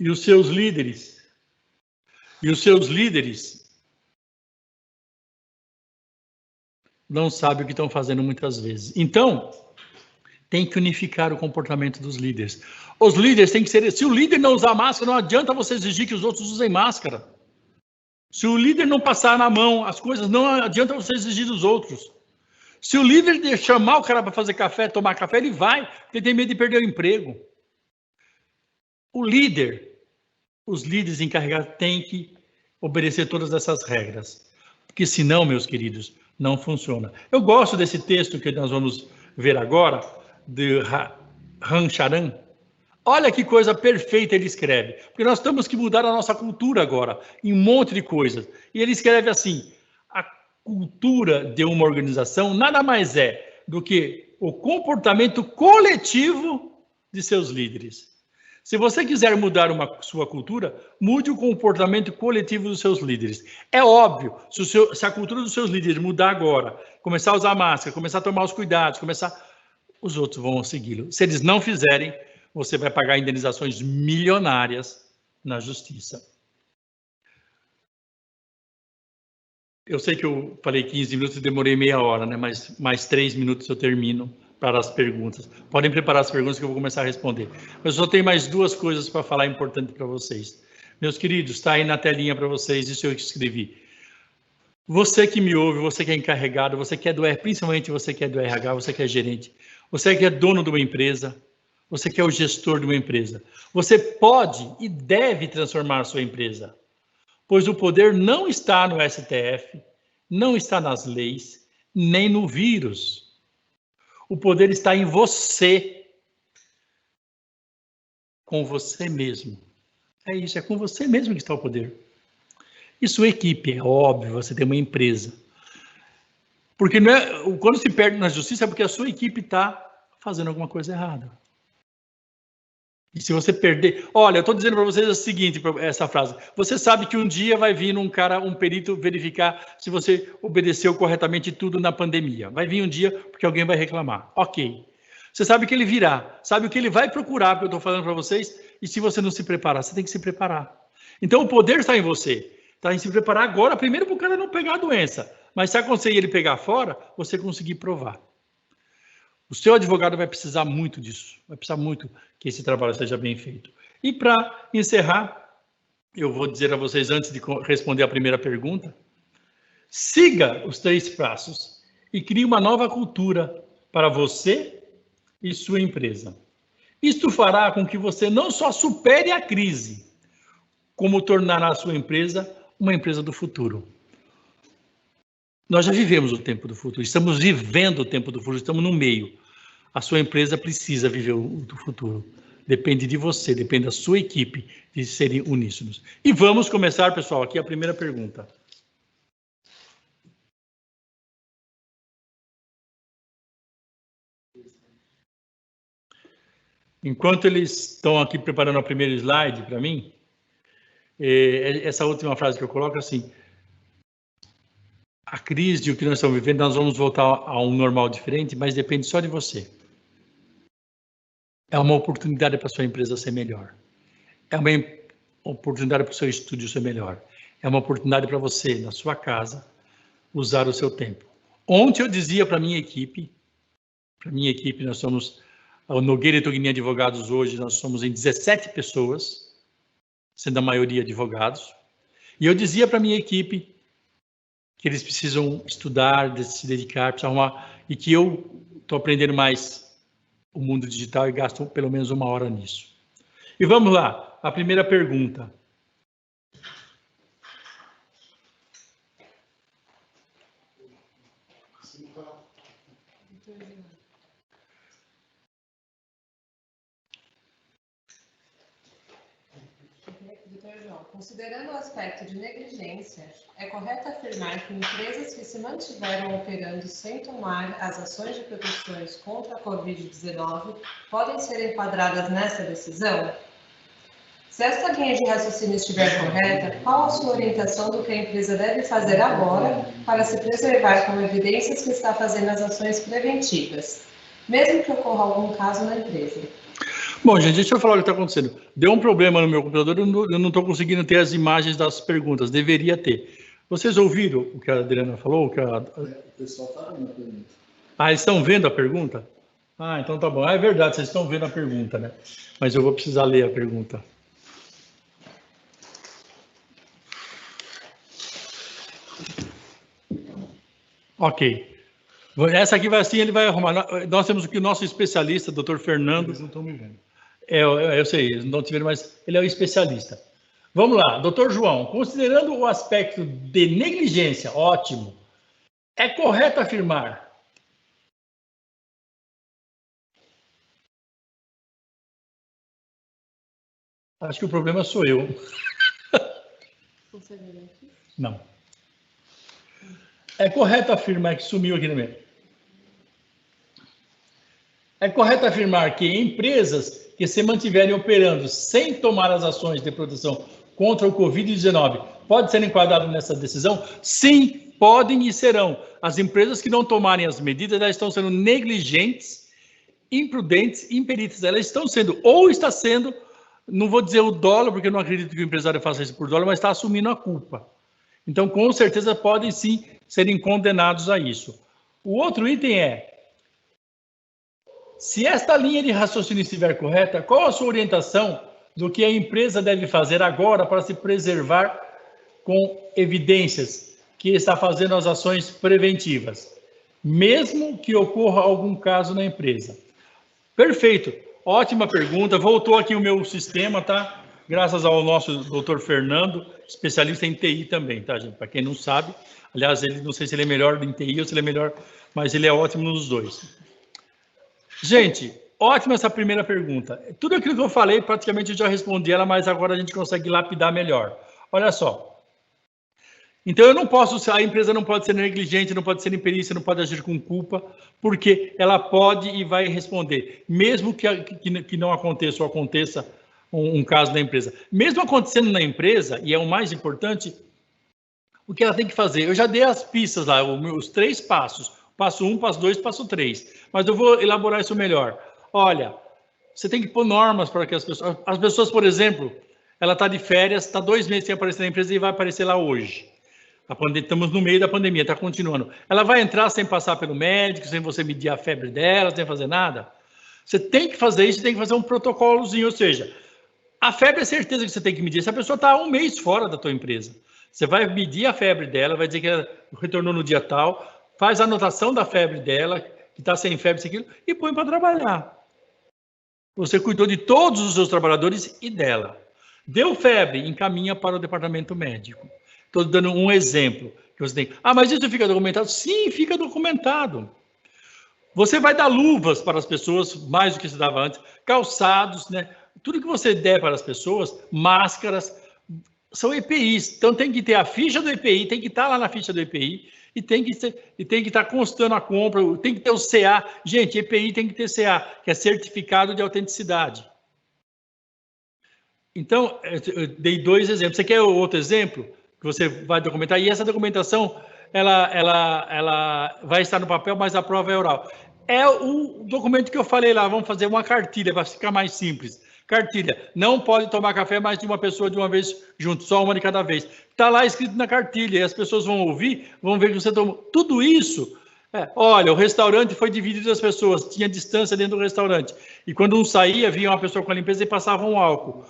E os seus líderes não sabem o que estão fazendo muitas vezes. Então, tem que unificar o comportamento dos líderes. Os líderes têm que ser... Se o líder não usar máscara, não adianta você exigir que os outros usem máscara. Se o líder não passar na mão as coisas, não adianta você exigir dos outros. Se o líder chamar o cara para fazer café, tomar café, ele vai, porque tem medo de perder o emprego. O líder, os líderes encarregados têm que obedecer todas essas regras. Porque senão, meus queridos, não funciona. Eu gosto desse texto que nós vamos ver agora, de Ramcharan. Olha que coisa perfeita ele escreve. Porque nós temos que mudar a nossa cultura agora, em um monte de coisas. E ele escreve assim, a cultura de uma organização nada mais é do que o comportamento coletivo de seus líderes. Se você quiser mudar sua cultura, mude o comportamento coletivo dos seus líderes. É óbvio, se a cultura dos seus líderes mudar agora, começar a usar máscara, começar a tomar os cuidados, os outros vão segui-lo. Se eles não fizerem, você vai pagar indenizações milionárias na justiça. Eu sei que eu falei 15 minutos e demorei meia hora, né? Mas mais 3 minutos eu termino para as perguntas. Podem preparar as perguntas que eu vou começar a responder. Mas eu só tenho mais 2 coisas para falar importante para vocês. Meus queridos, está aí na telinha para vocês, isso eu escrevi. Você que me ouve, você que é encarregado, você que é do RH, principalmente você que é do RH, você que é gerente, você que é dono de uma empresa, você que é o gestor de uma empresa. Você pode e deve transformar a sua empresa, pois o poder não está no STF, não está nas leis, nem no vírus. O poder está em você, com você mesmo. É isso, é com você mesmo que está o poder. E sua equipe, é óbvio, você tem uma empresa. Porque não é, quando se perde na justiça é porque a sua equipe está fazendo alguma coisa errada. E se você perder... Olha, eu estou dizendo para vocês o seguinte, essa frase. Você sabe que um dia vai vir um perito verificar se você obedeceu corretamente tudo na pandemia. Vai vir um dia porque alguém vai reclamar. Ok. Você sabe que ele virá. Sabe o que ele vai procurar, que eu estou falando para vocês? E se você não se preparar, você tem que se preparar. Então, o poder está em você. Está em se preparar agora, primeiro para o cara não pegar a doença. Mas se acontecer ele pegar fora, você conseguir provar. O seu advogado vai precisar muito disso, vai precisar muito que esse trabalho seja bem feito. E para encerrar, eu vou dizer a vocês, antes de responder a primeira pergunta, siga os 3 passos e crie uma nova cultura para você e sua empresa. Isto fará com que você não só supere a crise, como tornará a sua empresa uma empresa do futuro. Nós já vivemos o tempo do futuro, estamos vivendo o tempo do futuro, estamos no meio. A sua empresa precisa viver o futuro. Depende de você, depende da sua equipe de serem uníssonos. E vamos começar, pessoal, aqui a primeira pergunta. Enquanto eles estão aqui preparando o primeiro slide para mim, essa última frase que eu coloco assim, a crise, o que nós estamos vivendo, nós vamos voltar a um normal diferente, mas depende só de você. É uma oportunidade para a sua empresa ser melhor. É uma oportunidade para o seu estúdio ser melhor. É uma oportunidade para você, na sua casa, usar o seu tempo. Ontem eu dizia para a minha equipe, nós somos, o Nogueira e Togni Advogados hoje, nós somos em 17 pessoas, sendo a maioria advogados, e eu dizia para a minha equipe que eles precisam estudar, se dedicar, precisam arrumar, e que eu estou aprendendo mais o mundo digital e gasto pelo menos 1 hora nisso. E vamos lá, a primeira pergunta. Considerando o aspecto de negligência, é correto afirmar que empresas que se mantiveram operando sem tomar as ações de proteções contra a Covid-19 podem ser enquadradas nessa decisão? Se esta linha de raciocínio estiver correta, qual a sua orientação do que a empresa deve fazer agora para se preservar com evidências que está fazendo as ações preventivas, mesmo que ocorra algum caso na empresa? Bom, gente, deixa eu falar o que está acontecendo. Deu um problema no meu computador, eu não estou conseguindo ter as imagens das perguntas, deveria ter. Vocês ouviram o que a Adriana falou? O pessoal está vendo a pergunta. Ah, eles estão vendo a pergunta? Ah, então tá bom. Ah, é verdade, vocês estão vendo a pergunta, né? Mas eu vou precisar ler a pergunta. Ok. Essa aqui vai assim, ele vai arrumar. Nós temos aqui o nosso especialista, Dr. Fernando. Eles não estão me vendo. Eu sei, eles não te viram, mas ele é o especialista. Vamos lá, doutor João, considerando o aspecto de negligência, ótimo, é correto afirmar? Acho que o problema sou eu. Não. É correto afirmar que sumiu aqui no meio. É correto afirmar que empresas que se mantiverem operando sem tomar as ações de proteção contra o Covid-19 podem ser enquadradas nessa decisão? Sim, podem e serão. As empresas que não tomarem as medidas, elas estão sendo negligentes, imprudentes, imperitas. Elas estão sendo, ou está sendo, não vou dizer o dólar, porque eu não acredito que o empresário faça isso por dólar, mas está assumindo a culpa. Então, com certeza, podem sim serem condenados a isso. O outro item é, se esta linha de raciocínio estiver correta, qual a sua orientação do que a empresa deve fazer agora para se preservar com evidências que está fazendo as ações preventivas, mesmo que ocorra algum caso na empresa? Perfeito, ótima pergunta. Voltou aqui o meu sistema, tá? Graças ao nosso doutor Fernando, especialista em TI também, tá, gente? Para quem não sabe, aliás, ele não sei se ele é melhor em TI ou se ele é melhor, mas ele é ótimo nos dois. Gente, ótima essa primeira pergunta. Tudo aquilo que eu falei, praticamente eu já respondi ela, mas agora a gente consegue lapidar melhor. Olha só. Então, a empresa não pode ser negligente, não pode ser imperícia, não pode agir com culpa, porque ela pode e vai responder, mesmo que não aconteça ou aconteça um caso na empresa. Mesmo acontecendo na empresa, e é o mais importante, o que ela tem que fazer? Eu já dei as pistas lá, os 3 passos. Passo 1, passo 2, passo 3. Mas eu vou elaborar isso melhor. Olha, você tem que pôr normas para que as pessoas, por exemplo, ela está de férias, está 2 meses sem aparecer na empresa e vai aparecer lá hoje. Estamos no meio da pandemia, está continuando. Ela vai entrar sem passar pelo médico, sem você medir a febre dela, sem fazer nada? Você tem que fazer isso, tem que fazer um protocolozinho, ou seja, a febre é certeza que você tem que medir. Se a pessoa está 1 mês fora da tua empresa, você vai medir a febre dela, vai dizer que ela retornou no dia tal, faz a anotação da febre dela, que está sem febre, isso aquilo, e põe para trabalhar. Você cuidou de todos os seus trabalhadores e dela. Deu febre, encaminha para o departamento médico. Estou dando um exemplo. Que você tem. Ah, mas isso fica documentado? Sim, fica documentado. Você vai dar luvas para as pessoas, mais do que se dava antes, calçados, né? Tudo que você der para as pessoas, máscaras, são EPIs. Então tem que ter a ficha do EPI, tem que estar lá na ficha do EPI, e tem que estar constando a compra, tem que ter o CA. Gente, EPI tem que ter CA, que é Certificado de Autenticidade. Então, eu dei 2 exemplos. Você quer outro exemplo? Que você vai documentar? E essa documentação ela vai estar no papel, mas a prova é oral. É o documento que eu falei lá, vamos fazer uma cartilha, para ficar mais simples. Cartilha, não pode tomar café mais de uma pessoa de uma vez junto, só uma de cada vez. Está lá escrito na cartilha, e as pessoas vão ouvir, vão ver que você tomou. Tudo isso, olha, o restaurante foi dividido as pessoas, tinha distância dentro do restaurante. E quando um saía, vinha uma pessoa com a limpeza e passava um álcool.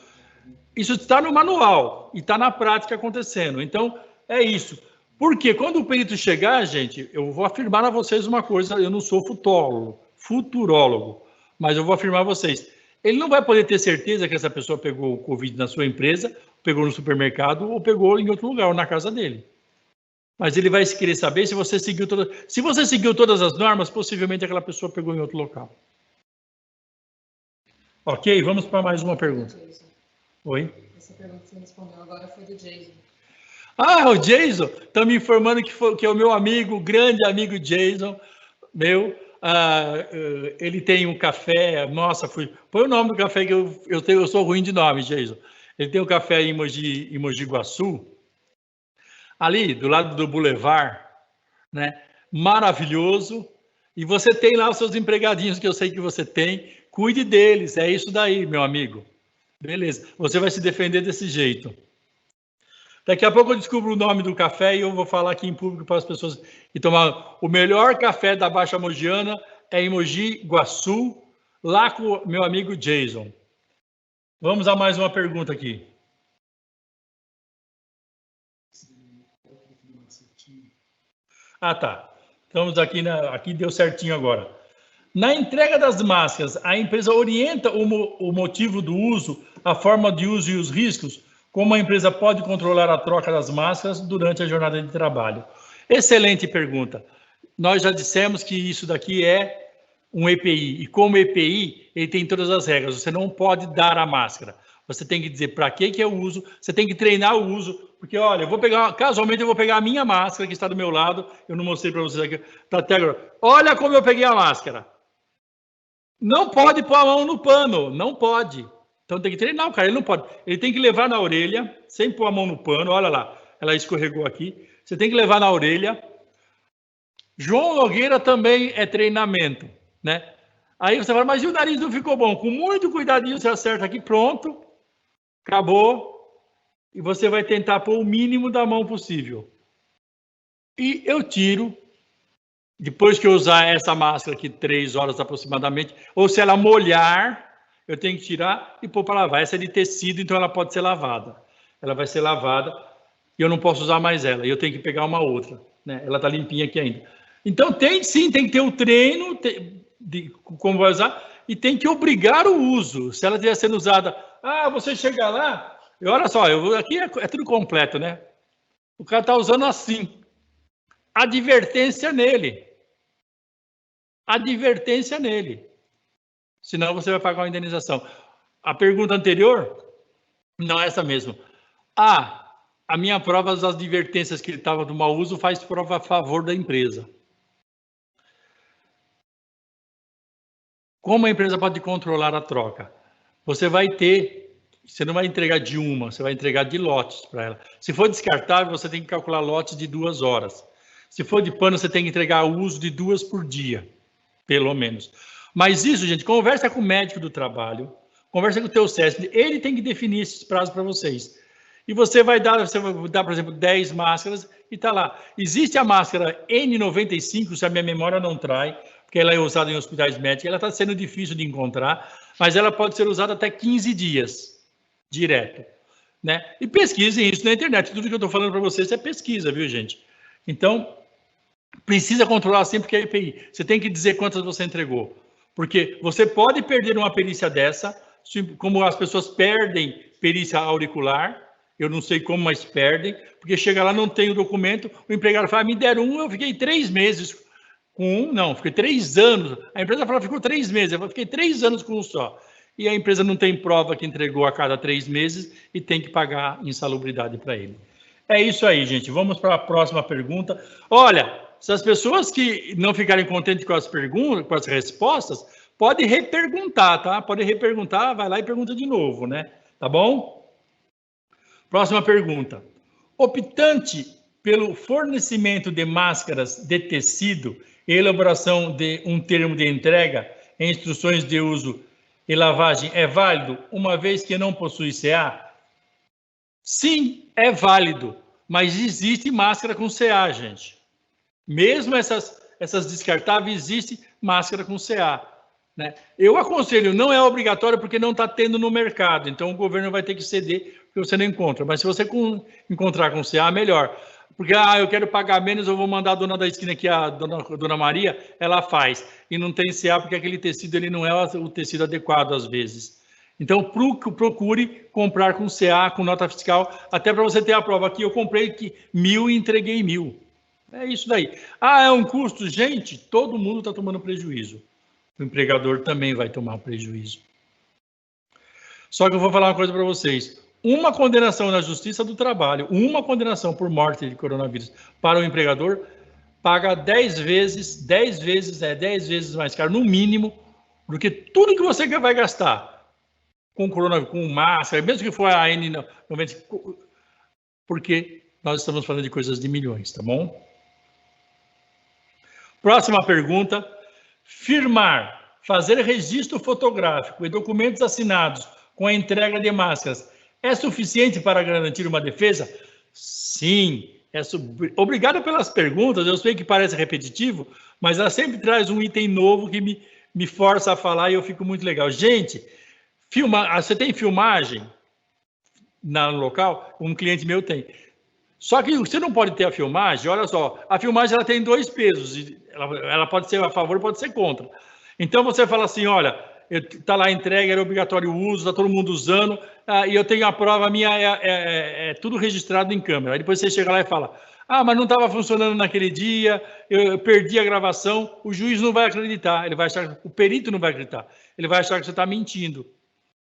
Isso está no manual e está na prática acontecendo. Então, é isso. Porque quando o perito chegar, gente, eu vou afirmar a vocês uma coisa, eu não sou futurólogo, mas eu vou afirmar a vocês. Ele não vai poder ter certeza que essa pessoa pegou o Covid na sua empresa, pegou no supermercado ou pegou em outro lugar, ou na casa dele. Mas ele vai querer saber se você seguiu todas as normas, possivelmente aquela pessoa pegou em outro local. Ok, vamos para mais uma pergunta. Oi? Essa pergunta que você respondeu agora foi do Jason. Ah, o Jason, estão me informando que é o meu amigo, grande amigo Jason, ele tem um café, nossa, põe o nome do café que eu sou ruim de nome, Jason. Ele tem um café em Mogi Guaçu, ali do lado do Boulevard, né? Maravilhoso. E você tem lá os seus empregadinhos que eu sei que você tem, cuide deles, é isso daí, meu amigo. Beleza, você vai se defender desse jeito. Daqui a pouco eu descubro o nome do café e eu vou falar aqui em público para as pessoas e tomar. O melhor café da Baixa Mogiana é em Mogi Guaçu, lá com o meu amigo Jason. Vamos a mais uma pergunta aqui. Ah, tá. Estamos aqui deu certinho agora. Na entrega das máscaras, a empresa orienta o motivo do uso, a forma de uso e os riscos? Como a empresa pode controlar a troca das máscaras durante a jornada de trabalho? Excelente pergunta. Nós já dissemos que isso daqui é um EPI. E como EPI, ele tem todas as regras. Você não pode dar a máscara. Você tem que dizer para que é o uso. Você tem que treinar o uso. Porque, olha, casualmente eu vou pegar a minha máscara que está do meu lado. Eu não mostrei para vocês aqui. Tá até agora. Olha como eu peguei a máscara. Não pode pôr a mão no pano. Não pode. Então tem que treinar o cara, ele não pode. Ele tem que levar na orelha, sem pôr a mão no pano, olha lá, ela escorregou aqui. Você tem que levar na orelha. João Nogueira também é treinamento, né? Aí você fala, mas e o nariz não ficou bom? Com muito cuidadinho você acerta aqui, pronto, acabou. E você vai tentar pôr o mínimo da mão possível. E eu tiro, depois que eu usar essa máscara aqui 3 horas aproximadamente, ou se ela molhar, eu tenho que tirar e pôr para lavar. Essa é de tecido, então ela pode ser lavada. Ela vai ser lavada e eu não posso usar mais ela. E eu tenho que pegar uma outra, né? Ela está limpinha aqui ainda. Então, tem que ter o treino de como vai usar e tem que obrigar o uso. Se ela estiver sendo usada, você chega lá, e olha só, aqui é tudo completo, né? O cara está usando assim. Advertência nele. Advertência nele. Senão você vai pagar uma indenização. A pergunta anterior, não é essa mesmo. A minha prova das advertências que ele estava do mau uso faz prova a favor da empresa. Como a empresa pode controlar a troca? Você não vai entregar de uma, você vai entregar de lotes para ela. Se for descartável, você tem que calcular lotes de 2 horas. Se for de pano, você tem que entregar o uso de 2 por dia, pelo menos. Mas isso, gente, conversa com o médico do trabalho, conversa com o teu CESP, ele tem que definir esses prazos para vocês. E você vai dar, por exemplo, 10 máscaras e está lá. Existe a máscara N95, se a minha memória não trai, porque ela é usada em hospitais médicos, ela está sendo difícil de encontrar, mas ela pode ser usada até 15 dias, direto. Né? E pesquisem isso na internet. Tudo que eu estou falando para vocês é pesquisa, viu, gente? Então, precisa controlar sempre que é EPI. Você tem que dizer quantas você entregou. Porque você pode perder uma perícia dessa, como as pessoas perdem perícia auricular, eu não sei como, mas perdem, porque chega lá, não tem o documento, o empregado fala, me deram um, eu fiquei 3 meses com um, não, fiquei 3 anos, a empresa fala, ficou 3 meses, eu fiquei 3 anos com um só. E a empresa não tem prova que entregou a cada 3 meses e tem que pagar insalubridade para ele. É isso aí, gente, vamos para a próxima pergunta. Olha, se as pessoas que não ficarem contentes com as perguntas, com as respostas, pode reperguntar, tá? Pode reperguntar, vai lá e pergunta de novo, né? Tá bom? Próxima pergunta. Optante pelo fornecimento de máscaras de tecido e elaboração de um termo de entrega e instruções de uso e lavagem é válido, uma vez que não possui CA? Sim, é válido, mas existe máscara com CA, gente. Mesmo essas descartáveis, existe máscara com CA. Né? Eu aconselho, não é obrigatório porque não está tendo no mercado, então o governo vai ter que ceder porque você não encontra. Mas se você encontrar com CA, melhor. Porque, eu quero pagar menos, eu vou mandar a dona da esquina aqui, a dona Maria, ela faz. E não tem CA porque aquele tecido ele não é o tecido adequado às vezes. Então, procure comprar com CA, com nota fiscal, até para você ter a prova. Aqui eu comprei 1.000 e entreguei 1.000. É isso daí. É um custo? Gente, todo mundo está tomando prejuízo. O empregador também vai tomar prejuízo. Só que eu vou falar uma coisa para vocês. Uma condenação na Justiça do Trabalho, uma condenação por morte de coronavírus para o empregador, paga 10 vezes mais caro, no mínimo, do que tudo que você vai gastar com coronavírus, com máscara, mesmo que for a N90, porque nós estamos falando de coisas de milhões, tá bom? Próxima pergunta. Firmar, fazer registro fotográfico e documentos assinados com a entrega de máscaras é suficiente para garantir uma defesa? Sim. Obrigado pelas perguntas, eu sei que parece repetitivo, mas ela sempre traz um item novo que me força a falar e eu fico muito legal. Gente, você tem filmagem no local? Um cliente meu tem. Só que você não pode ter a filmagem, olha só, a filmagem ela tem 2 pesos, ela pode ser a favor, pode ser contra. Então você fala assim, olha, está lá a entrega, era obrigatório o uso, está todo mundo usando, e eu tenho a prova minha, é tudo registrado em câmera. Aí depois você chega lá e fala, mas não estava funcionando naquele dia, eu perdi a gravação, o juiz não vai acreditar, ele vai achar, o perito não vai acreditar, ele vai achar que você está mentindo.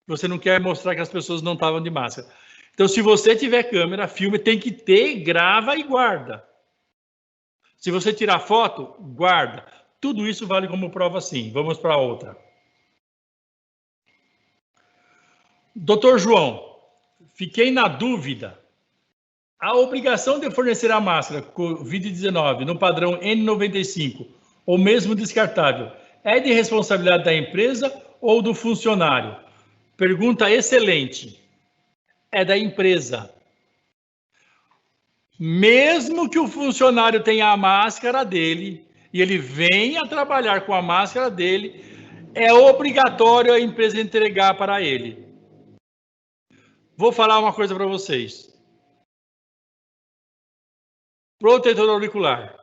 Você não quer mostrar que as pessoas não estavam de máscara. Então, se você tiver câmera, filme, tem que ter, grava e guarda. Se você tirar foto, guarda. Tudo isso vale como prova, sim. Vamos para outra. Doutor João, fiquei na dúvida. A obrigação de fornecer a máscara Covid-19 no padrão N95, ou mesmo descartável, é de responsabilidade da empresa ou do funcionário? Pergunta excelente. É da empresa. Mesmo que o funcionário tenha a máscara dele e ele venha trabalhar com a máscara dele, é obrigatório a empresa entregar para ele. Vou falar uma coisa para vocês. Protetor auricular.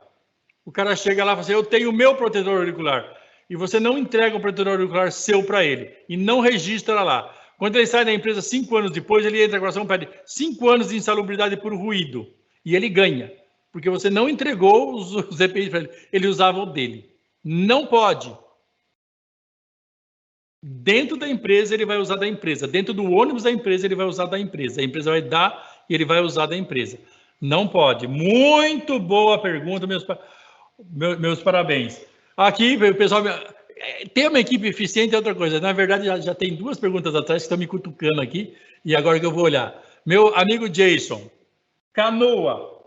O cara chega lá e fala assim, eu tenho o meu protetor auricular. E você não entrega o protetor auricular seu para ele e não registra lá. Quando ele sai da empresa 5 anos depois, ele entra com a ação, pede 5 anos de insalubridade por ruído. E ele ganha, porque você não entregou os EPIs para ele. Ele usava o dele. Não pode. Dentro da empresa, ele vai usar da empresa. Dentro do ônibus da empresa, ele vai usar da empresa. A empresa vai dar e ele vai usar da empresa. Não pode. Muito boa pergunta, meus parabéns. Aqui, o pessoal... Ter uma equipe eficiente é outra coisa. Na verdade, já tem 2 perguntas atrás que estão me cutucando aqui, e agora que eu vou olhar. Meu amigo Jason, canoa,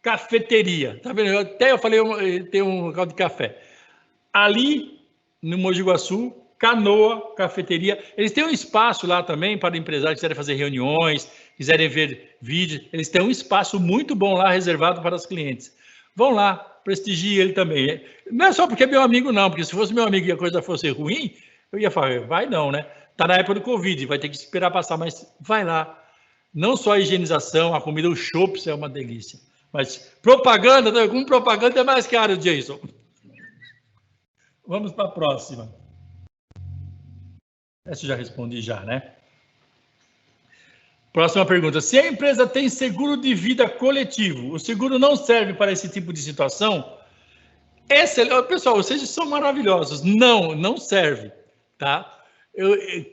cafeteria. Tá vendo? Até eu falei, tem um local de café. Ali, no Mogi Guaçu, canoa, cafeteria. Eles têm um espaço lá também para empresários que quiserem fazer reuniões, quiserem ver vídeos. Eles têm um espaço muito bom lá, reservado para os clientes. Vão lá, prestigie ele também. Não é só porque é meu amigo, não, porque se fosse meu amigo e a coisa fosse ruim, eu ia falar, vai não, né? Tá na época do Covid, vai ter que esperar passar, mas vai lá. Não só a higienização, a comida, o chopp é uma delícia. Mas propaganda, com propaganda é mais caro, Jason. Vamos para a próxima. Essa eu já respondi já, né? Próxima pergunta. Se a empresa tem seguro de vida coletivo, o seguro não serve para esse tipo de situação? Pessoal, vocês são maravilhosos. Não serve, tá?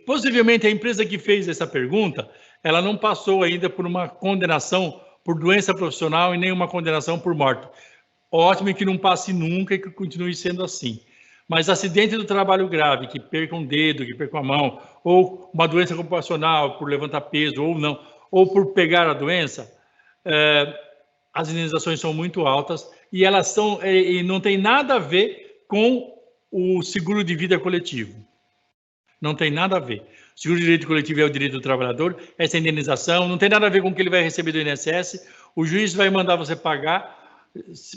Possivelmente a empresa que fez essa pergunta, ela não passou ainda por uma condenação por doença profissional e nem uma condenação por morte. Ótimo que não passe nunca e que continue sendo assim. Mas acidente do trabalho grave, que perca um dedo, que perca a mão, ou uma doença ocupacional por levantar peso ou não, ou por pegar a doença, as indenizações são muito altas e elas são, e não tem nada a ver com o seguro de vida coletivo. Não tem nada a ver. O seguro de direito coletivo é o direito do trabalhador, essa indenização não tem nada a ver com o que ele vai receber do INSS. O juiz vai mandar você pagar,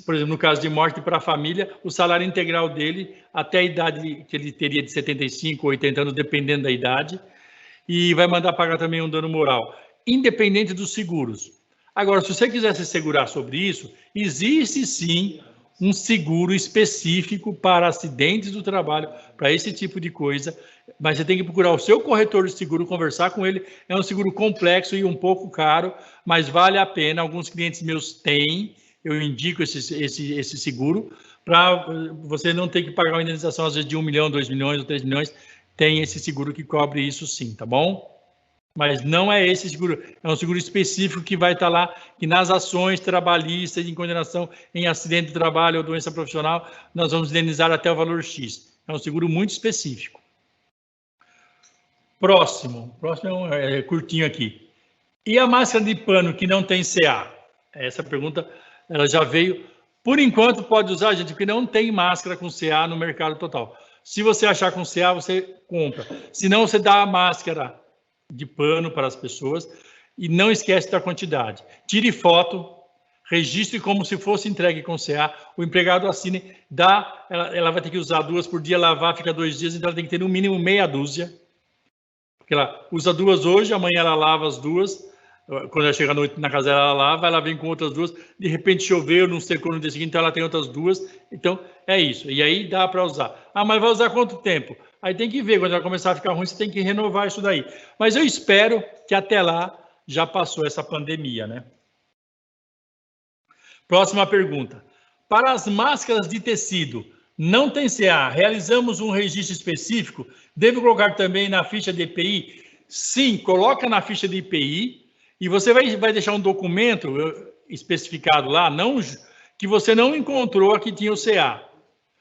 por exemplo, no caso de morte para a família, o salário integral dele até a idade que ele teria de 75 ou 80 anos, dependendo da idade, e vai mandar pagar também um dano moral, independente dos seguros. Agora, se você quiser se segurar sobre isso, existe sim um seguro específico para acidentes do trabalho, para esse tipo de coisa, mas você tem que procurar o seu corretor de seguro, conversar com ele. É um seguro complexo e um pouco caro, mas vale a pena. Alguns clientes meus têm, eu indico esse seguro, para você não ter que pagar uma indenização, às vezes, de 1 milhão, 2 milhões ou 3 milhões. Tem esse seguro que cobre isso sim, tá bom? Mas não é esse seguro, é um seguro específico que vai estar lá, que nas ações trabalhistas, em condenação em acidente de trabalho ou doença profissional, nós vamos indenizar até o valor X. É um seguro muito específico. Próximo é curtinho aqui. E a máscara de pano que não tem CA? Essa pergunta, ela já veio. Por enquanto, pode usar, gente, porque não tem máscara com CA no mercado total. Se você achar com CA, você compra. Se não, você dá a máscara de pano para as pessoas e não esquece da quantidade. Tire foto, registre como se fosse entregue com CA, o empregado assine, ela vai ter que usar 2 por dia, lavar, fica 2 dias, então ela tem que ter no mínimo meia dúzia, porque ela usa 2 hoje, amanhã ela lava as 2, quando ela chega à noite na casa ela lava, ela vem com outras 2, de repente choveu, não secou no dia seguinte, então ela tem outras 2, então é isso, e aí dá para usar. Ah, mas vai usar quanto tempo? Aí tem que ver, quando ela começar a ficar ruim, você tem que renovar isso daí. Mas eu espero que até lá já passou essa pandemia, né? Próxima pergunta. Para as máscaras de tecido, não tem CA, realizamos um registro específico? Devo colocar também na ficha de EPI? Sim, coloca na ficha de EPI e você vai deixar um documento especificado lá, que você não encontrou aqui tinha o CA.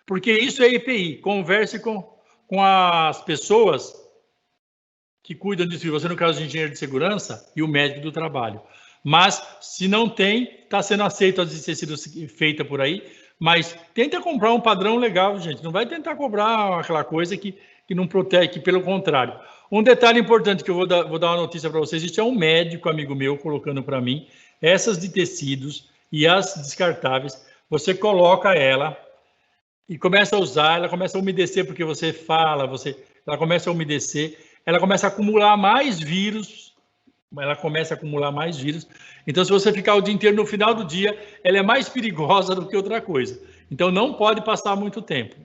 Porque isso é EPI. Converse com as pessoas que cuidam disso, você no caso de engenheiro de segurança e o médico do trabalho. Mas, se não tem, está sendo aceito as de tecido feita por aí, mas tenta comprar um padrão legal, gente. Não vai tentar cobrar aquela coisa que não protege, que pelo contrário. Um detalhe importante que eu vou dar uma notícia para vocês, isso é um médico amigo meu colocando para mim, essas de tecidos e as descartáveis, você coloca ela e começa a usar, ela começa a umedecer, porque você fala, ela começa a umedecer, ela começa a acumular mais vírus, então se você ficar o dia inteiro, no final do dia, ela é mais perigosa do que outra coisa. Então não pode passar muito tempo.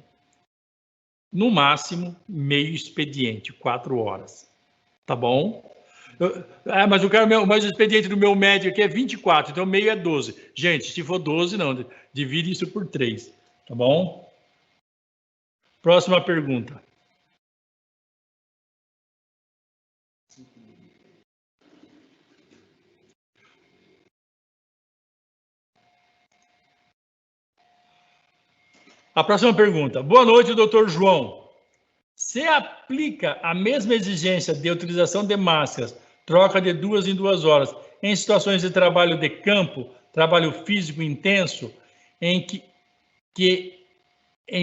No máximo, meio expediente, 4 horas. Tá bom? Mas o expediente do meu médico aqui é 24, então meio é 12. Gente, se for 12, não, divide isso por 3. Tá bom? Próxima pergunta. A próxima pergunta. Boa noite, doutor João. Se aplica a mesma exigência de utilização de máscaras, troca de 2 em 2 horas, em situações de trabalho de campo, trabalho físico intenso, em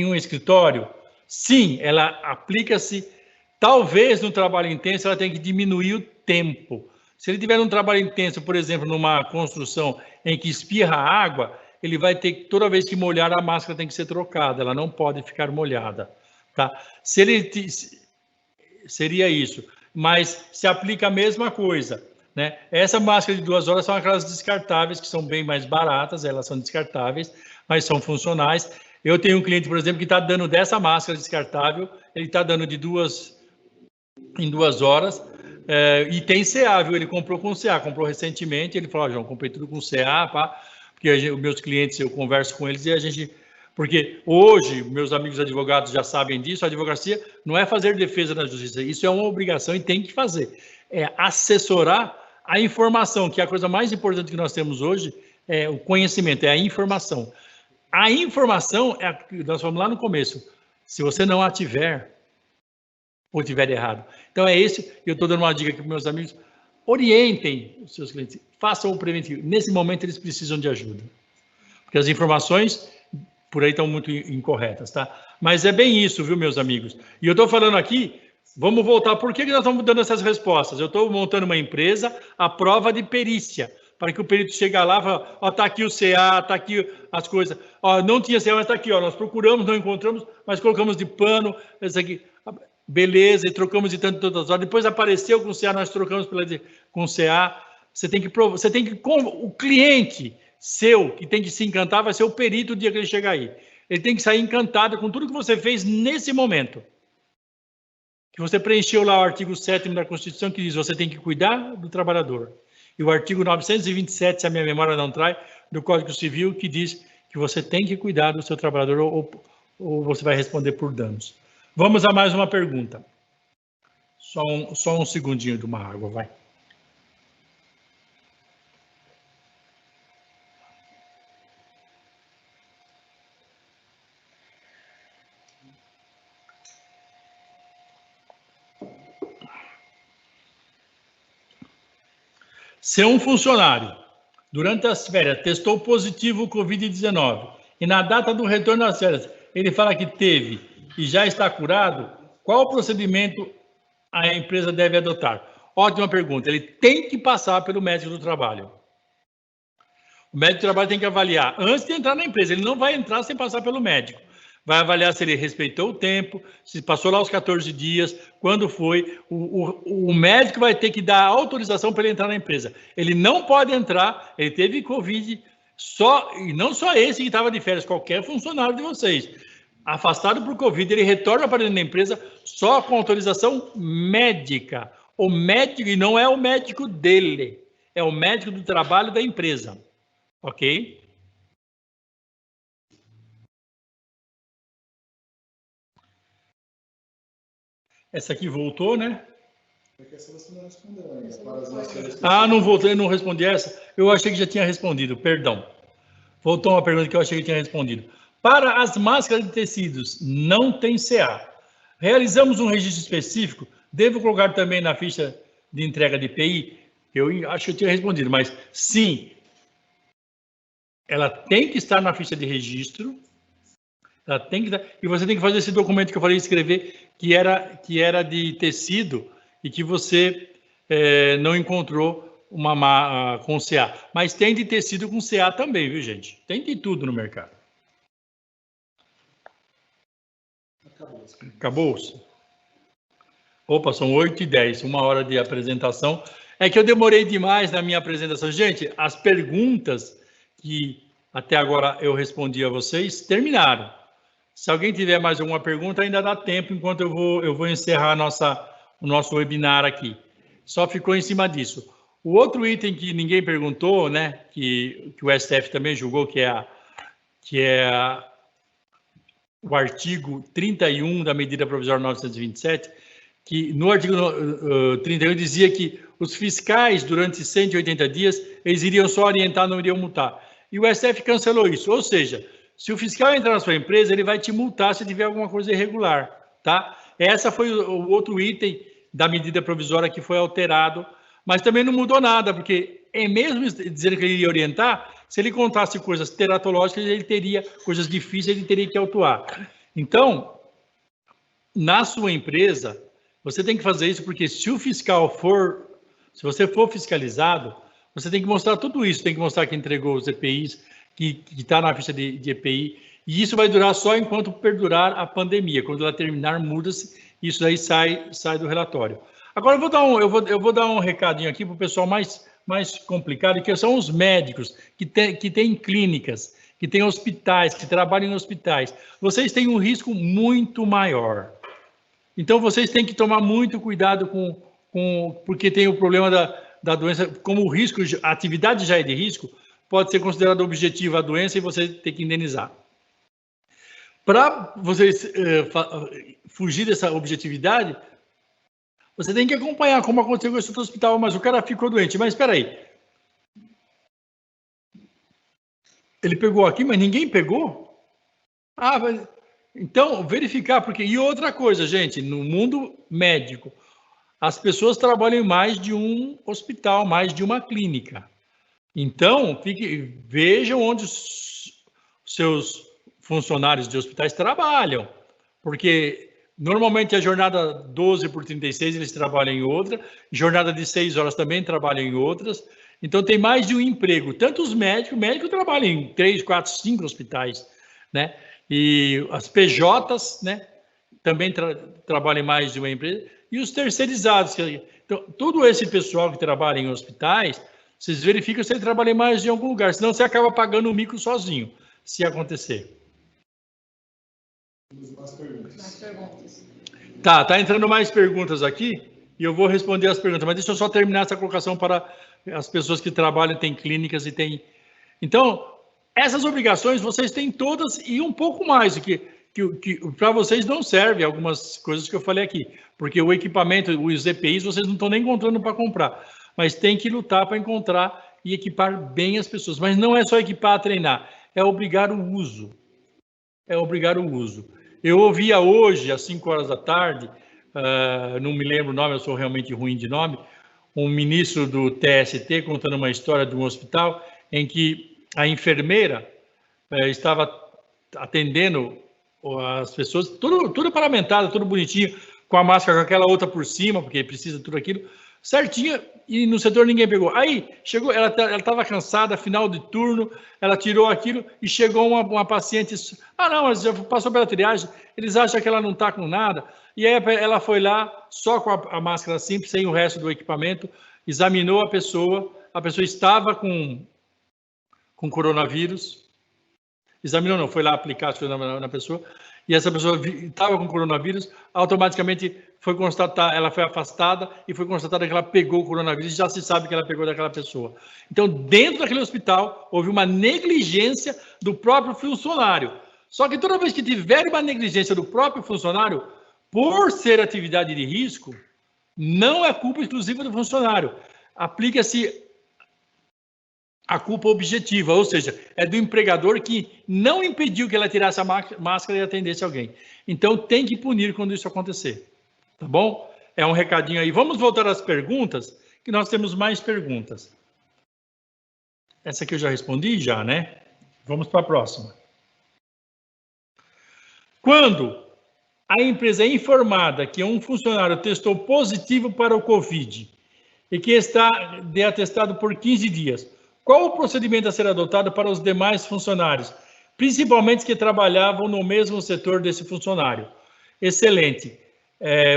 um escritório? Sim, ela aplica-se. Talvez no trabalho intenso ela tenha que diminuir o tempo. Se ele tiver um trabalho intenso, por exemplo, numa construção em que espirra água, ele vai ter que, toda vez que molhar, a máscara tem que ser trocada, ela não pode ficar molhada. Tá? Seria isso, mas se aplica a mesma coisa. Né? Essa máscara de 2 horas são aquelas descartáveis, que são bem mais baratas, elas são descartáveis, mas são funcionais. Eu tenho um cliente, por exemplo, que está dando dessa máscara descartável, ele está dando de 2 em 2 horas, e tem CA, viu? Ele comprou com CA, comprou recentemente, ele falou, João, comprei tudo com CA, pá, porque os meus clientes, eu converso com eles e a gente... Porque hoje, meus amigos advogados já sabem disso, a advocacia não é fazer defesa na justiça, isso é uma obrigação e tem que fazer. É assessorar a informação, que é a coisa mais importante que nós temos hoje, é o conhecimento, é a informação. A informação, nós falamos lá no começo, se você não a tiver, ou tiver errado. Então é esse, eu estou dando uma dica aqui para meus amigos, orientem os seus clientes, façam o preventivo. Nesse momento, eles precisam de ajuda. Porque as informações por aí estão muito incorretas, tá? Mas é bem isso, viu, meus amigos? E eu estou falando aqui, vamos voltar, por que nós estamos dando essas respostas? Eu estou montando uma empresa à prova de perícia, para que o perito chegue lá e fale, ó, tá aqui o CA, tá aqui as coisas, ó, não tinha CA, mas tá aqui, ó, nós procuramos, não encontramos, mas colocamos de pano, esse aqui, beleza, e trocamos de tantas horas, depois apareceu com o CA, nós trocamos com o CA, você tem que o cliente seu, que tem que se encantar, vai ser o perito o dia que ele chegar aí. Ele tem que sair encantado com tudo que você fez nesse momento. Que você preencheu lá o artigo 7º da Constituição, que diz você tem que cuidar do trabalhador. E o artigo 927, se a minha memória não trai, do Código Civil, que diz que você tem que cuidar do seu trabalhador ou você vai responder por danos. Vamos a mais uma pergunta. Só um segundinho de uma água, vai. Se um funcionário, durante as férias, testou positivo Covid-19 e na data do retorno das férias, ele fala que teve e já está curado, qual procedimento a empresa deve adotar? Ótima pergunta. Ele tem que passar pelo médico do trabalho. O médico do trabalho tem que avaliar antes de entrar na empresa. Ele não vai entrar sem passar pelo médico. Vai avaliar se ele respeitou o tempo, se passou lá os 14 dias, quando foi. O médico vai ter que dar autorização para ele entrar na empresa. Ele não pode entrar, ele teve Covid, e não só esse que estava de férias, qualquer funcionário de vocês. Afastado por Covid, ele retorna para dentro da empresa só com autorização médica. O médico, e não é o médico dele, é o médico do trabalho da empresa. Ok? Essa aqui voltou, né? Essa você não respondeu ainda. Ah, não voltei, não respondi essa. Eu achei que já tinha respondido, perdão. Voltou uma pergunta que eu achei que tinha respondido. Para as máscaras de tecidos, não tem CA. Realizamos um registro específico. Devo colocar também na ficha de entrega de EPI? Eu acho que eu tinha respondido, mas sim. Ela tem que estar na ficha de registro. Ela tem que, e você tem que fazer esse documento que eu falei escrever, que era de tecido e que você não encontrou uma com CA. Mas tem de tecido com CA também, viu, gente? Tem de tudo no mercado. Acabou-se? Opa, são 8h10, 1 hora de apresentação. É que eu demorei demais na minha apresentação. Gente, as perguntas que até agora eu respondi a vocês terminaram. Se alguém tiver mais alguma pergunta, ainda dá tempo, enquanto eu vou encerrar o nosso webinar aqui. Só ficou em cima disso. O outro item que ninguém perguntou, né, que o STF também julgou, que é o artigo 31 da medida provisória 927, que no artigo 31 dizia que os fiscais, durante 180 dias, eles iriam só orientar, não iriam multar. E o STF cancelou isso, ou seja, se o fiscal entrar na sua empresa, ele vai te multar se tiver alguma coisa irregular, tá? Essa foi o outro item da medida provisória que foi alterado, mas também não mudou nada, porque mesmo dizendo que ele iria orientar, se ele contasse coisas teratológicas, ele teria coisas difíceis, ele teria que autuar. Então, na sua empresa, você tem que fazer isso, porque se você for fiscalizado, você tem que mostrar tudo isso, tem que mostrar que entregou os EPIs, que está na ficha de EPI, e isso vai durar só enquanto perdurar a pandemia. Quando ela terminar, muda-se, isso aí sai do relatório. Agora eu vou dar um recadinho aqui para o pessoal mais complicado, que são os médicos que têm clínicas, que têm hospitais, que trabalham em hospitais. Vocês têm um risco muito maior. Então, vocês têm que tomar muito cuidado porque tem o problema da doença, como o risco, a atividade já é de risco, pode ser considerada objetiva a doença e você tem que indenizar. Para vocês fugir dessa objetividade, você tem que acompanhar como aconteceu com esse outro hospital, mas o cara ficou doente. Mas espera aí. Ele pegou aqui, mas ninguém pegou? Então, verificar, porque... E outra coisa, gente, no mundo médico, as pessoas trabalham em mais de um hospital, mais de uma clínica. Então, vejam onde os seus funcionários de hospitais trabalham, porque normalmente a jornada 12 por 36 eles trabalham em outra, jornada de 6 horas também trabalham em outras, então tem mais de um emprego, tanto os médicos, o médico trabalha em 3, 4, 5 hospitais, né? E as PJs, né, também trabalham em mais de uma empresa, e os terceirizados, então todo esse pessoal que trabalha em hospitais, vocês verificam se ele trabalha em mais de algum lugar, senão você acaba pagando o mico sozinho, se acontecer. Mais perguntas. Tá entrando mais perguntas aqui e eu vou responder as perguntas, mas deixa eu só terminar essa colocação para as pessoas que trabalham, têm clínicas e tem. Então, essas obrigações vocês têm todas e um pouco mais, que para vocês não serve algumas coisas que eu falei aqui, porque o equipamento, os EPIs, vocês não estão nem encontrando para comprar, mas tem que lutar para encontrar e equipar bem as pessoas. Mas não é só equipar, treinar, é obrigar o uso. Eu ouvia hoje, às 5 horas da tarde, não me lembro o nome, eu sou realmente ruim de nome, um ministro do TST contando uma história de um hospital em que a enfermeira estava atendendo as pessoas, tudo paramentado, tudo bonitinho, com a máscara, com aquela outra por cima, porque precisa de tudo aquilo, certinha, e no setor ninguém pegou. Aí, chegou, ela estava cansada, final de turno, ela tirou aquilo e chegou uma paciente, não, mas já passou pela triagem, eles acham que ela não está com nada, e aí ela foi lá, só com a máscara simples, sem o resto do equipamento, examinou a pessoa estava com coronavírus, examinou não, foi lá aplicar as coisas na pessoa, e essa pessoa estava com coronavírus, automaticamente foi constatar, ela foi afastada e foi constatada que ela pegou o coronavírus, e já se sabe que ela pegou daquela pessoa. Então, dentro daquele hospital, houve uma negligência do próprio funcionário. Só que toda vez que tiver uma negligência do próprio funcionário, por ser atividade de risco, não é culpa exclusiva do funcionário. Aplica-se a culpa objetiva, ou seja, é do empregador que não impediu que ela tirasse a máscara e atendesse alguém. Então, tem que punir quando isso acontecer. Tá bom? É um recadinho aí. Vamos voltar às perguntas, que nós temos mais perguntas. Essa aqui eu já respondi, né? Vamos para a próxima. Quando a empresa é informada que um funcionário testou positivo para o Covid e que está de atestado por 15 dias, qual o procedimento a ser adotado para os demais funcionários, principalmente que trabalhavam no mesmo setor desse funcionário? Excelente.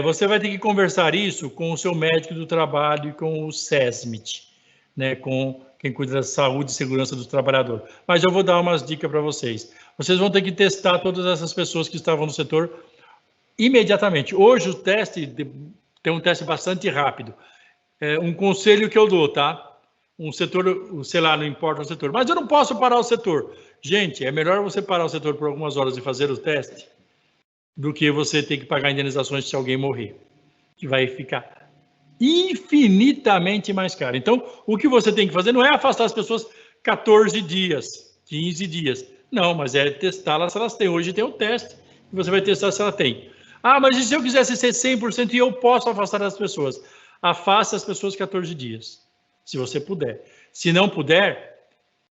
Você vai ter que conversar isso com o seu médico do trabalho e com o SESMIT, né, com quem cuida da saúde e segurança do trabalhador. Mas eu vou dar umas dicas para vocês. Vocês vão ter que testar todas essas pessoas que estavam no setor imediatamente. Hoje o teste tem um teste bastante rápido. Um conselho que eu dou, tá? Um setor, sei lá, não importa o setor, mas eu não posso parar o setor. Gente, é melhor você parar o setor por algumas horas e fazer o teste do que você ter que pagar indenizações se alguém morrer, que vai ficar infinitamente mais caro. Então, o que você tem que fazer não é afastar as pessoas 14 dias, 15 dias. Não, mas é testá-las se elas têm. Hoje tem o teste e você vai testar se ela tem. Mas e se eu quisesse ser 100% e eu posso afastar as pessoas? Afaste as pessoas 14 dias, se você puder. Se não puder,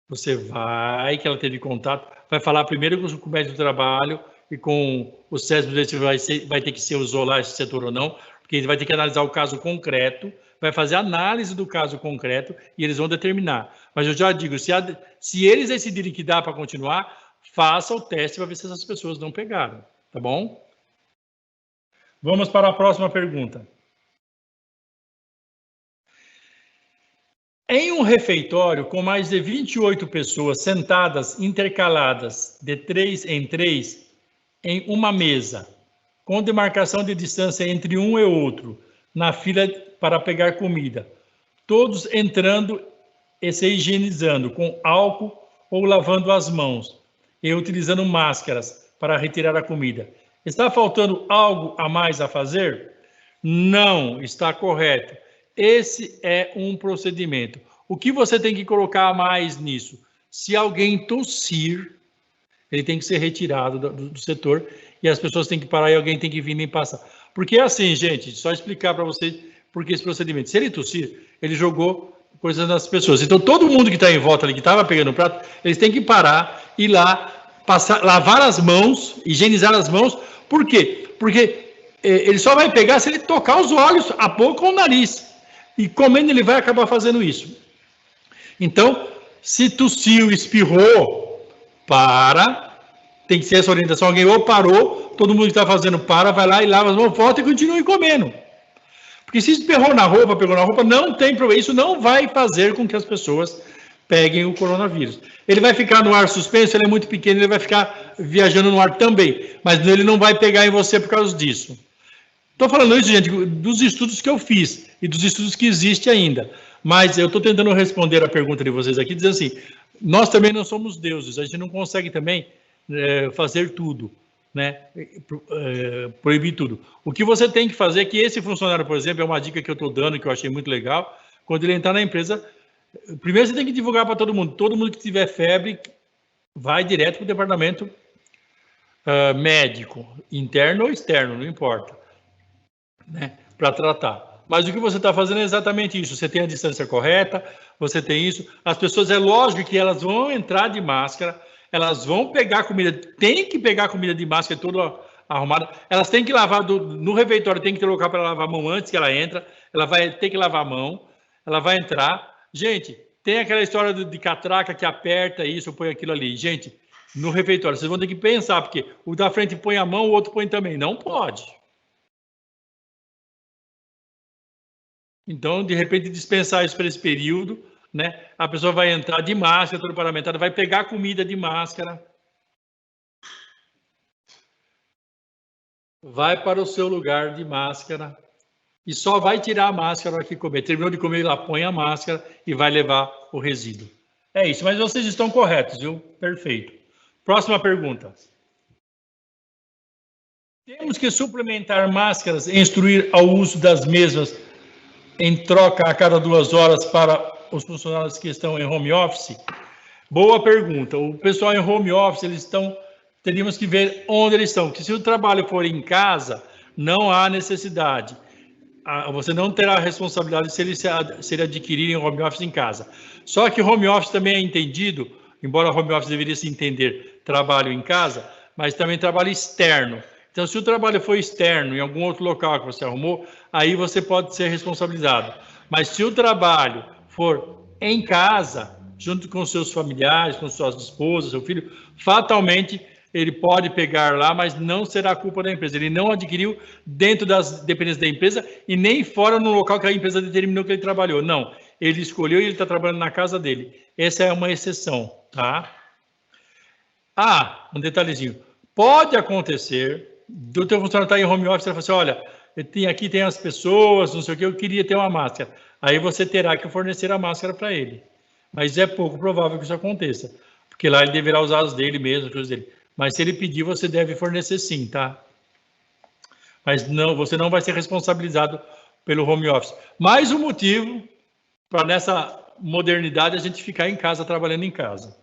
você vai, que ela teve contato, vai falar primeiro com o médico do trabalho e com o SESB, se vai ter que se isolar esse setor ou não, porque ele vai ter que analisar o caso concreto, vai fazer análise do caso concreto e eles vão determinar. Mas eu já digo, se eles decidirem que dá para continuar, faça o teste para ver se essas pessoas não pegaram, tá bom? Vamos para a próxima pergunta. Em um refeitório com mais de 28 pessoas sentadas intercaladas de 3 em 3 em uma mesa, com demarcação de distância entre um e outro, na fila para pegar comida, todos entrando e se higienizando com álcool ou lavando as mãos e utilizando máscaras para retirar a comida. Está faltando algo a mais a fazer? Não, está correto. Esse é um procedimento. O que você tem que colocar mais nisso? Se alguém tossir, ele tem que ser retirado do setor e as pessoas têm que parar e alguém tem que vir limpar. Porque é assim, gente, só explicar para vocês, porque esse procedimento, se ele tossir, ele jogou coisas nas pessoas. Então, todo mundo que está em volta ali, que estava pegando o prato, eles têm que parar, ir lá, lavar as mãos, higienizar as mãos. Por quê? Porque ele só vai pegar se ele tocar os olhos, a boca ou o nariz. E comendo, ele vai acabar fazendo isso. Então, se tossiu, espirrou, para. Tem que ser essa orientação. Alguém ou parou, todo mundo que está fazendo para, vai lá e lava as mãos, volta e continue comendo. Porque se espirrou na roupa, pegou na roupa, não tem problema. Isso não vai fazer com que as pessoas peguem o coronavírus. Ele vai ficar no ar suspenso, ele é muito pequeno, ele vai ficar viajando no ar também. Mas ele não vai pegar em você por causa disso. Estou falando isso, gente, dos estudos que eu fiz e dos estudos que existem ainda. Mas eu estou tentando responder a pergunta de vocês aqui, dizendo assim, nós também não somos deuses, a gente não consegue também fazer tudo, né? Proibir tudo. O que você tem que fazer é que esse funcionário, por exemplo, é uma dica que eu estou dando, que eu achei muito legal, quando ele entrar na empresa, primeiro você tem que divulgar para todo mundo que tiver febre, vai direto para o departamento médico, interno ou externo, não importa, né? Para tratar. Mas o que você está fazendo é exatamente isso. Você tem a distância correta, você tem isso. As pessoas, é lógico que elas vão entrar de máscara, elas vão pegar comida, tem que pegar comida de máscara toda arrumada. Elas têm que lavar, no refeitório tem que ter local para lavar a mão antes que ela entra. Ela vai ter que lavar a mão, ela vai entrar. Gente, tem aquela história de catraca que aperta isso, põe aquilo ali. Gente, no refeitório, vocês vão ter que pensar, porque o da frente põe a mão, o outro põe também. Não pode. Então, de repente, dispensar isso para esse período, né? A pessoa vai entrar de máscara, toda paramentada, vai pegar comida de máscara, vai para o seu lugar de máscara e só vai tirar a máscara na hora que comer. Terminou de comer, ela põe a máscara e vai levar o resíduo. É isso, mas vocês estão corretos, viu? Perfeito. Próxima pergunta. Temos que suplementar máscaras e instruir ao uso das mesmas em troca a cada 2 horas para os funcionários que estão em home office? Boa pergunta. O pessoal em home office, teríamos que ver onde eles estão. Porque se o trabalho for em casa, não há necessidade. Você não terá responsabilidade se ele adquirirem home office em casa. Só que home office também é entendido, embora home office deveria se entender trabalho em casa, mas também trabalho externo. Então, se o trabalho for externo, em algum outro local que você arrumou, aí você pode ser responsabilizado. Mas se o trabalho for em casa, junto com seus familiares, com suas esposas, seu filho, fatalmente ele pode pegar lá, mas não será culpa da empresa. Ele não adquiriu dentro das dependências da empresa e nem fora no local que a empresa determinou que ele trabalhou. Não, ele escolheu e ele está trabalhando na casa dele. Essa é uma exceção, tá? Um detalhezinho. Pode acontecer do teu funcionário estar em home office e falar assim, olha, aqui tem as pessoas, não sei o que, eu queria ter uma máscara. Aí você terá que fornecer a máscara para ele. Mas é pouco provável que isso aconteça, porque lá ele deverá usar as dele mesmo, as coisas dele. Mas se ele pedir, você deve fornecer sim, tá? Mas não, você não vai ser responsabilizado pelo home office. Mais um motivo para nessa modernidade a gente ficar em casa, trabalhando em casa.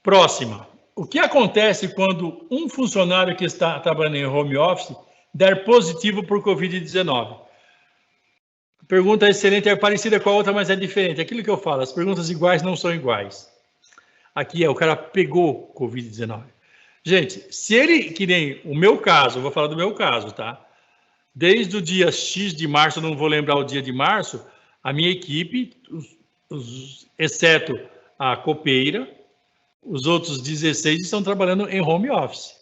Próxima. O que acontece quando um funcionário que está trabalhando em home office der positivo por Covid-19? Pergunta excelente, é parecida com a outra, mas é diferente. Aquilo que eu falo, as perguntas iguais não são iguais. Aqui o cara pegou Covid-19. Gente, se ele, que nem o meu caso, eu vou falar do meu caso, tá? Desde o dia X de março, eu não vou lembrar o dia de março, a minha equipe, exceto a copeira, os outros 16 estão trabalhando em home office.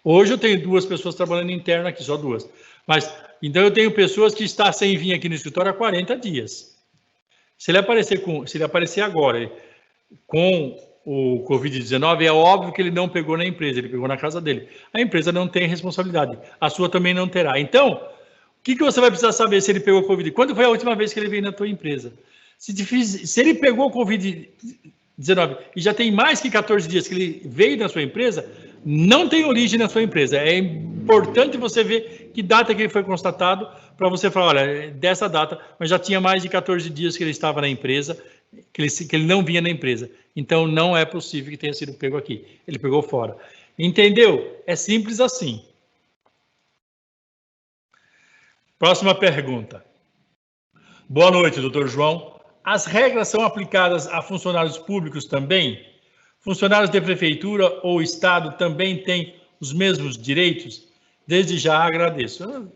Hoje eu tenho 2 pessoas trabalhando interno aqui, só 2. Mas, então eu tenho pessoas que estão sem vir aqui no escritório há 40 dias. Se ele aparecer agora com o Covid-19, é óbvio que ele não pegou na empresa, ele pegou na casa dele. A empresa não tem responsabilidade, a sua também não terá. Então, o que você vai precisar saber se ele pegou Covid? Quando foi a última vez que ele veio na tua empresa? Se ele pegou Covid-19 e já tem mais que 14 dias que ele veio na sua empresa, não tem origem na sua empresa. É importante você ver que data que ele foi constatado para você falar, olha, dessa data, mas já tinha mais de 14 dias que ele estava na empresa, que ele não vinha na empresa. Então, não é possível que tenha sido pego aqui. Ele pegou fora. Entendeu? É simples assim. Próxima pergunta. Boa noite, doutor João. As regras são aplicadas a funcionários públicos também? Funcionários de prefeitura ou estado também têm os mesmos direitos? Desde já agradeço.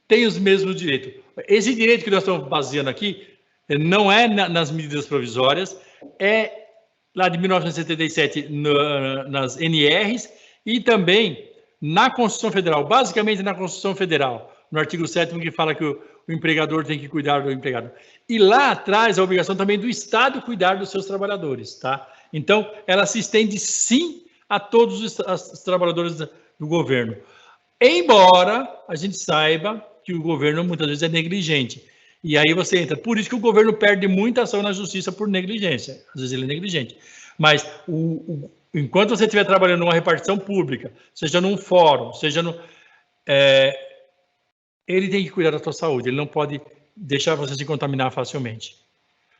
Tem os mesmos direitos. Esse direito que nós estamos baseando aqui não é nas medidas provisórias, é lá de 1977 nas NRs e também na Constituição Federal, basicamente na Constituição Federal, no artigo 7º, que fala que o empregador tem que cuidar do empregado. E lá traz a obrigação também do Estado cuidar dos seus trabalhadores, tá? Então, ela se estende sim a todos os trabalhadores do governo. Embora a gente saiba que o governo muitas vezes é negligente. E aí você entra. Por isso que o governo perde muita ação na justiça por negligência. Às vezes ele é negligente. Mas enquanto você estiver trabalhando numa repartição pública, seja num fórum, seja no... ele tem que cuidar da sua saúde. Ele não pode deixar você se contaminar facilmente.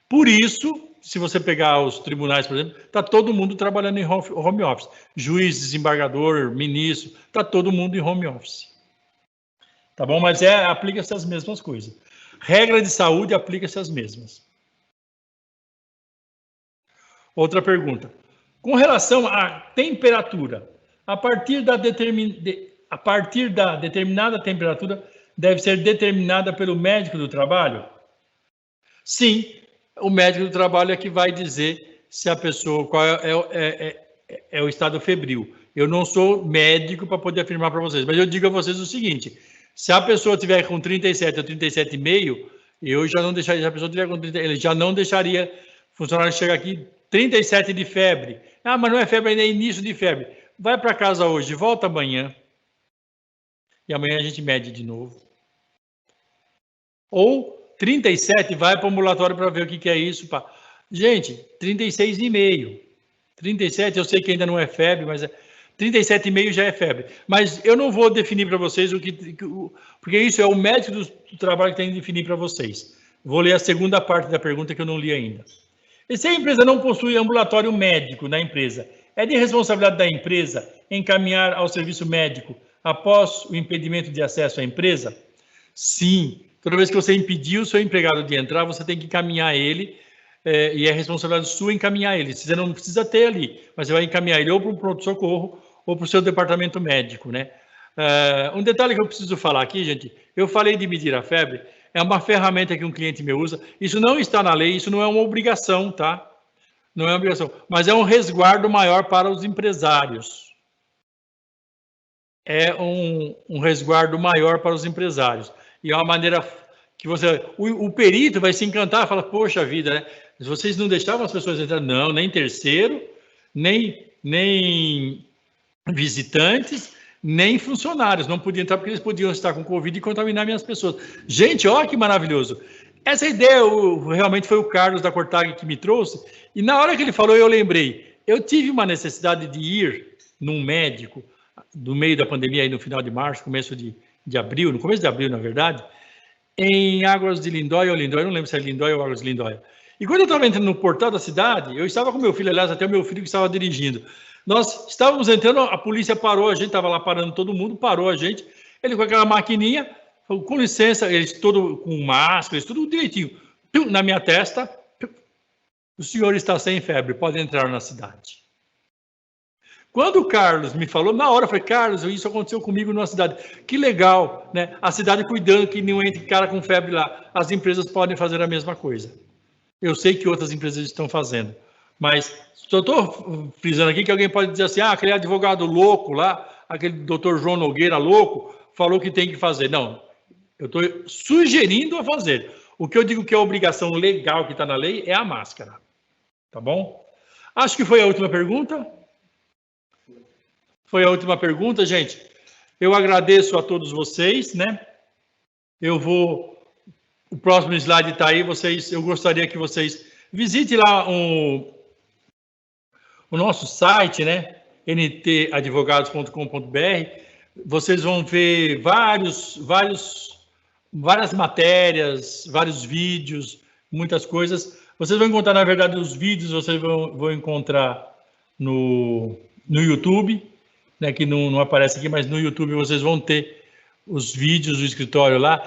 Por isso, se você pegar os tribunais, por exemplo, está todo mundo trabalhando em home office. Juiz, desembargador, ministro, está todo mundo em home office. Tá bom? Mas aplica-se as mesmas coisas. Regra de saúde aplica-se as mesmas. Outra pergunta. Com relação à temperatura, a partir da determinada temperatura deve ser determinada pelo médico do trabalho? Sim, o médico do trabalho é que vai dizer se a pessoa, qual é o estado febril. Eu não sou médico para poder afirmar para vocês, mas eu digo a vocês o seguinte: se a pessoa tiver com 37 ou 37,5, eu já não deixaria, se a pessoa tiver com 30, ele já não deixaria funcionário chegar aqui 37 de febre. Ah, mas não é febre ainda, é início de febre. Vai para casa hoje, volta amanhã. E amanhã a gente mede de novo. Ou 37, vai para o ambulatório para ver o que é isso. Pá. Gente, 36,5. 37, eu sei que ainda não é febre, mas 37,5 já é febre. Mas eu não vou definir para vocês porque isso é o médico do trabalho que tem que definir para vocês. Vou ler a segunda parte da pergunta que eu não li ainda. E se a empresa não possui ambulatório médico na empresa, é de responsabilidade da empresa encaminhar ao serviço médico após o impedimento de acesso à empresa? Sim. Toda vez que você impedir o seu empregado de entrar, você tem que encaminhar ele, e é responsabilidade sua encaminhar ele. Você não precisa ter ali, mas você vai encaminhar ele ou para o pronto-socorro ou para o seu departamento médico, né? Um detalhe que eu preciso falar aqui, gente, eu falei de medir a febre, é uma ferramenta que um cliente meu usa, isso não está na lei, isso não é uma obrigação, tá? Não é uma obrigação, mas é um resguardo maior para os empresários. É um resguardo maior para os empresários. E é uma maneira que o perito vai se encantar, fala, poxa vida, né? Vocês não deixavam as pessoas entrar? Não, nem terceiro, nem visitantes, nem funcionários. Não podiam entrar porque eles podiam estar com Covid e contaminar minhas pessoas. Gente, olha que maravilhoso. Essa ideia realmente foi o Carlos da Cortag que me trouxe. E na hora que ele falou, eu lembrei. Eu tive uma necessidade de ir num médico no meio da pandemia, aí no final de março, começo de abril, no começo de abril, na verdade, em Águas de Lindóia ou Lindóia, não lembro se é Lindóia ou Águas de Lindóia. E quando eu estava entrando no portal da cidade, eu estava com meu filho, aliás, até o meu filho que estava dirigindo. Nós estávamos entrando, a polícia parou, a gente estava lá parando todo mundo, parou a gente, ele com aquela maquininha, falou, com licença, eles todo com máscara, tudo direitinho, na minha testa, o senhor está sem febre, pode entrar na cidade. Quando o Carlos me falou, na hora eu falei, Carlos, isso aconteceu comigo numa cidade. Que legal, né? A cidade cuidando que não entre cara com febre lá. As empresas podem fazer a mesma coisa. Eu sei que outras empresas estão fazendo. Mas só estou frisando aqui que alguém pode dizer assim, aquele advogado louco lá, aquele doutor João Nogueira louco, falou que tem que fazer. Não, eu estou sugerindo a fazer. O que eu digo que é a obrigação legal que está na lei é a máscara. Tá bom? Acho que foi a última pergunta. Foi a última pergunta, gente. Eu agradeço a todos vocês, né? O próximo slide está aí, eu gostaria que vocês visitem lá o nosso site, né? ntadvogados.com.br. Vocês vão ver várias matérias, vários vídeos, muitas coisas. Vocês vão encontrar, na verdade, os vídeos, vocês vão encontrar no YouTube, né, que não aparece aqui, mas no YouTube vocês vão ter os vídeos do escritório lá.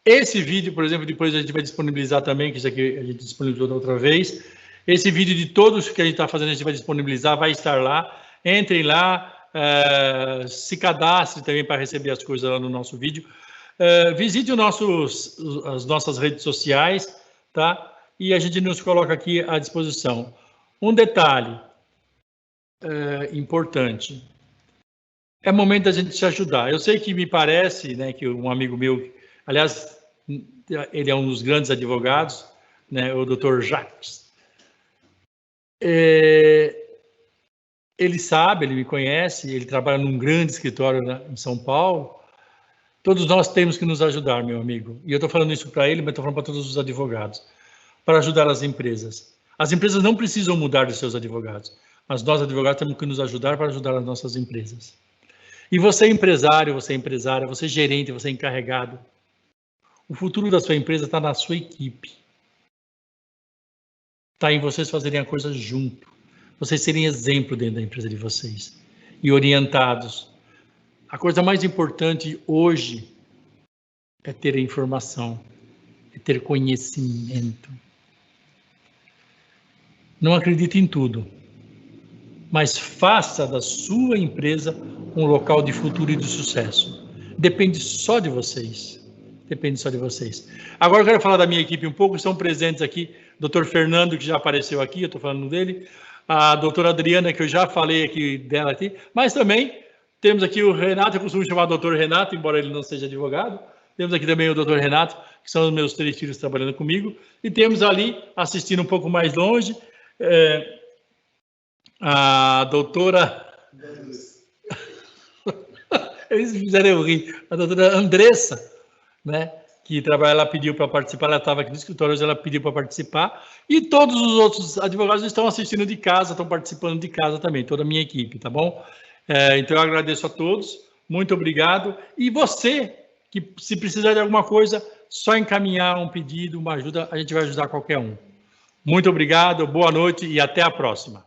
Esse vídeo, por exemplo, depois a gente vai disponibilizar também, que isso aqui a gente disponibilizou da outra vez. Esse vídeo de todos que a gente está fazendo, a gente vai disponibilizar, vai estar lá. Entrem lá, se cadastre também para receber as coisas lá no nosso vídeo. Visite as nossas redes sociais, tá? E a gente nos coloca aqui à disposição. Um detalhe importante. É momento da gente se ajudar. Eu sei que me parece, né, que um amigo meu, aliás, ele é um dos grandes advogados, né, o Dr. Jacques. Ele sabe, ele me conhece, ele trabalha num grande escritório em São Paulo. Todos nós temos que nos ajudar, meu amigo. E eu estou falando isso para ele, mas estou falando para todos os advogados, para ajudar as empresas. As empresas não precisam mudar de seus advogados, mas nós, advogados, temos que nos ajudar para ajudar as nossas empresas. E você, empresário, você, empresária, você, gerente, você, encarregado, o futuro da sua empresa está na sua equipe. Está em vocês fazerem a coisa junto. Vocês serem exemplo dentro da empresa de vocês. E orientados. A coisa mais importante hoje é ter informação, é ter conhecimento. Não acredite em tudo, mas faça da sua empresa um local de futuro e de sucesso. Depende só de vocês. Depende só de vocês. Agora eu quero falar da minha equipe um pouco. Estão presentes aqui Dr. Fernando, que já apareceu aqui, eu estou falando dele. A doutora Adriana, que eu já falei aqui dela aqui. Mas também temos aqui o Renato, eu costumo chamar doutor Renato, embora ele não seja advogado. Temos aqui também o doutor Renato, que são os meus 3 filhos trabalhando comigo. E temos ali, assistindo um pouco mais longe, a doutora... Eles fizeram eu rir. A doutora Andressa, né, que trabalha, ela pediu para participar, ela estava aqui no escritório, hoje ela pediu para participar, e todos os outros advogados estão assistindo de casa, estão participando de casa também, toda a minha equipe, tá bom? Então eu agradeço a todos, muito obrigado, e você, que se precisar de alguma coisa, só encaminhar um pedido, uma ajuda, a gente vai ajudar qualquer um. Muito obrigado, boa noite e até a próxima.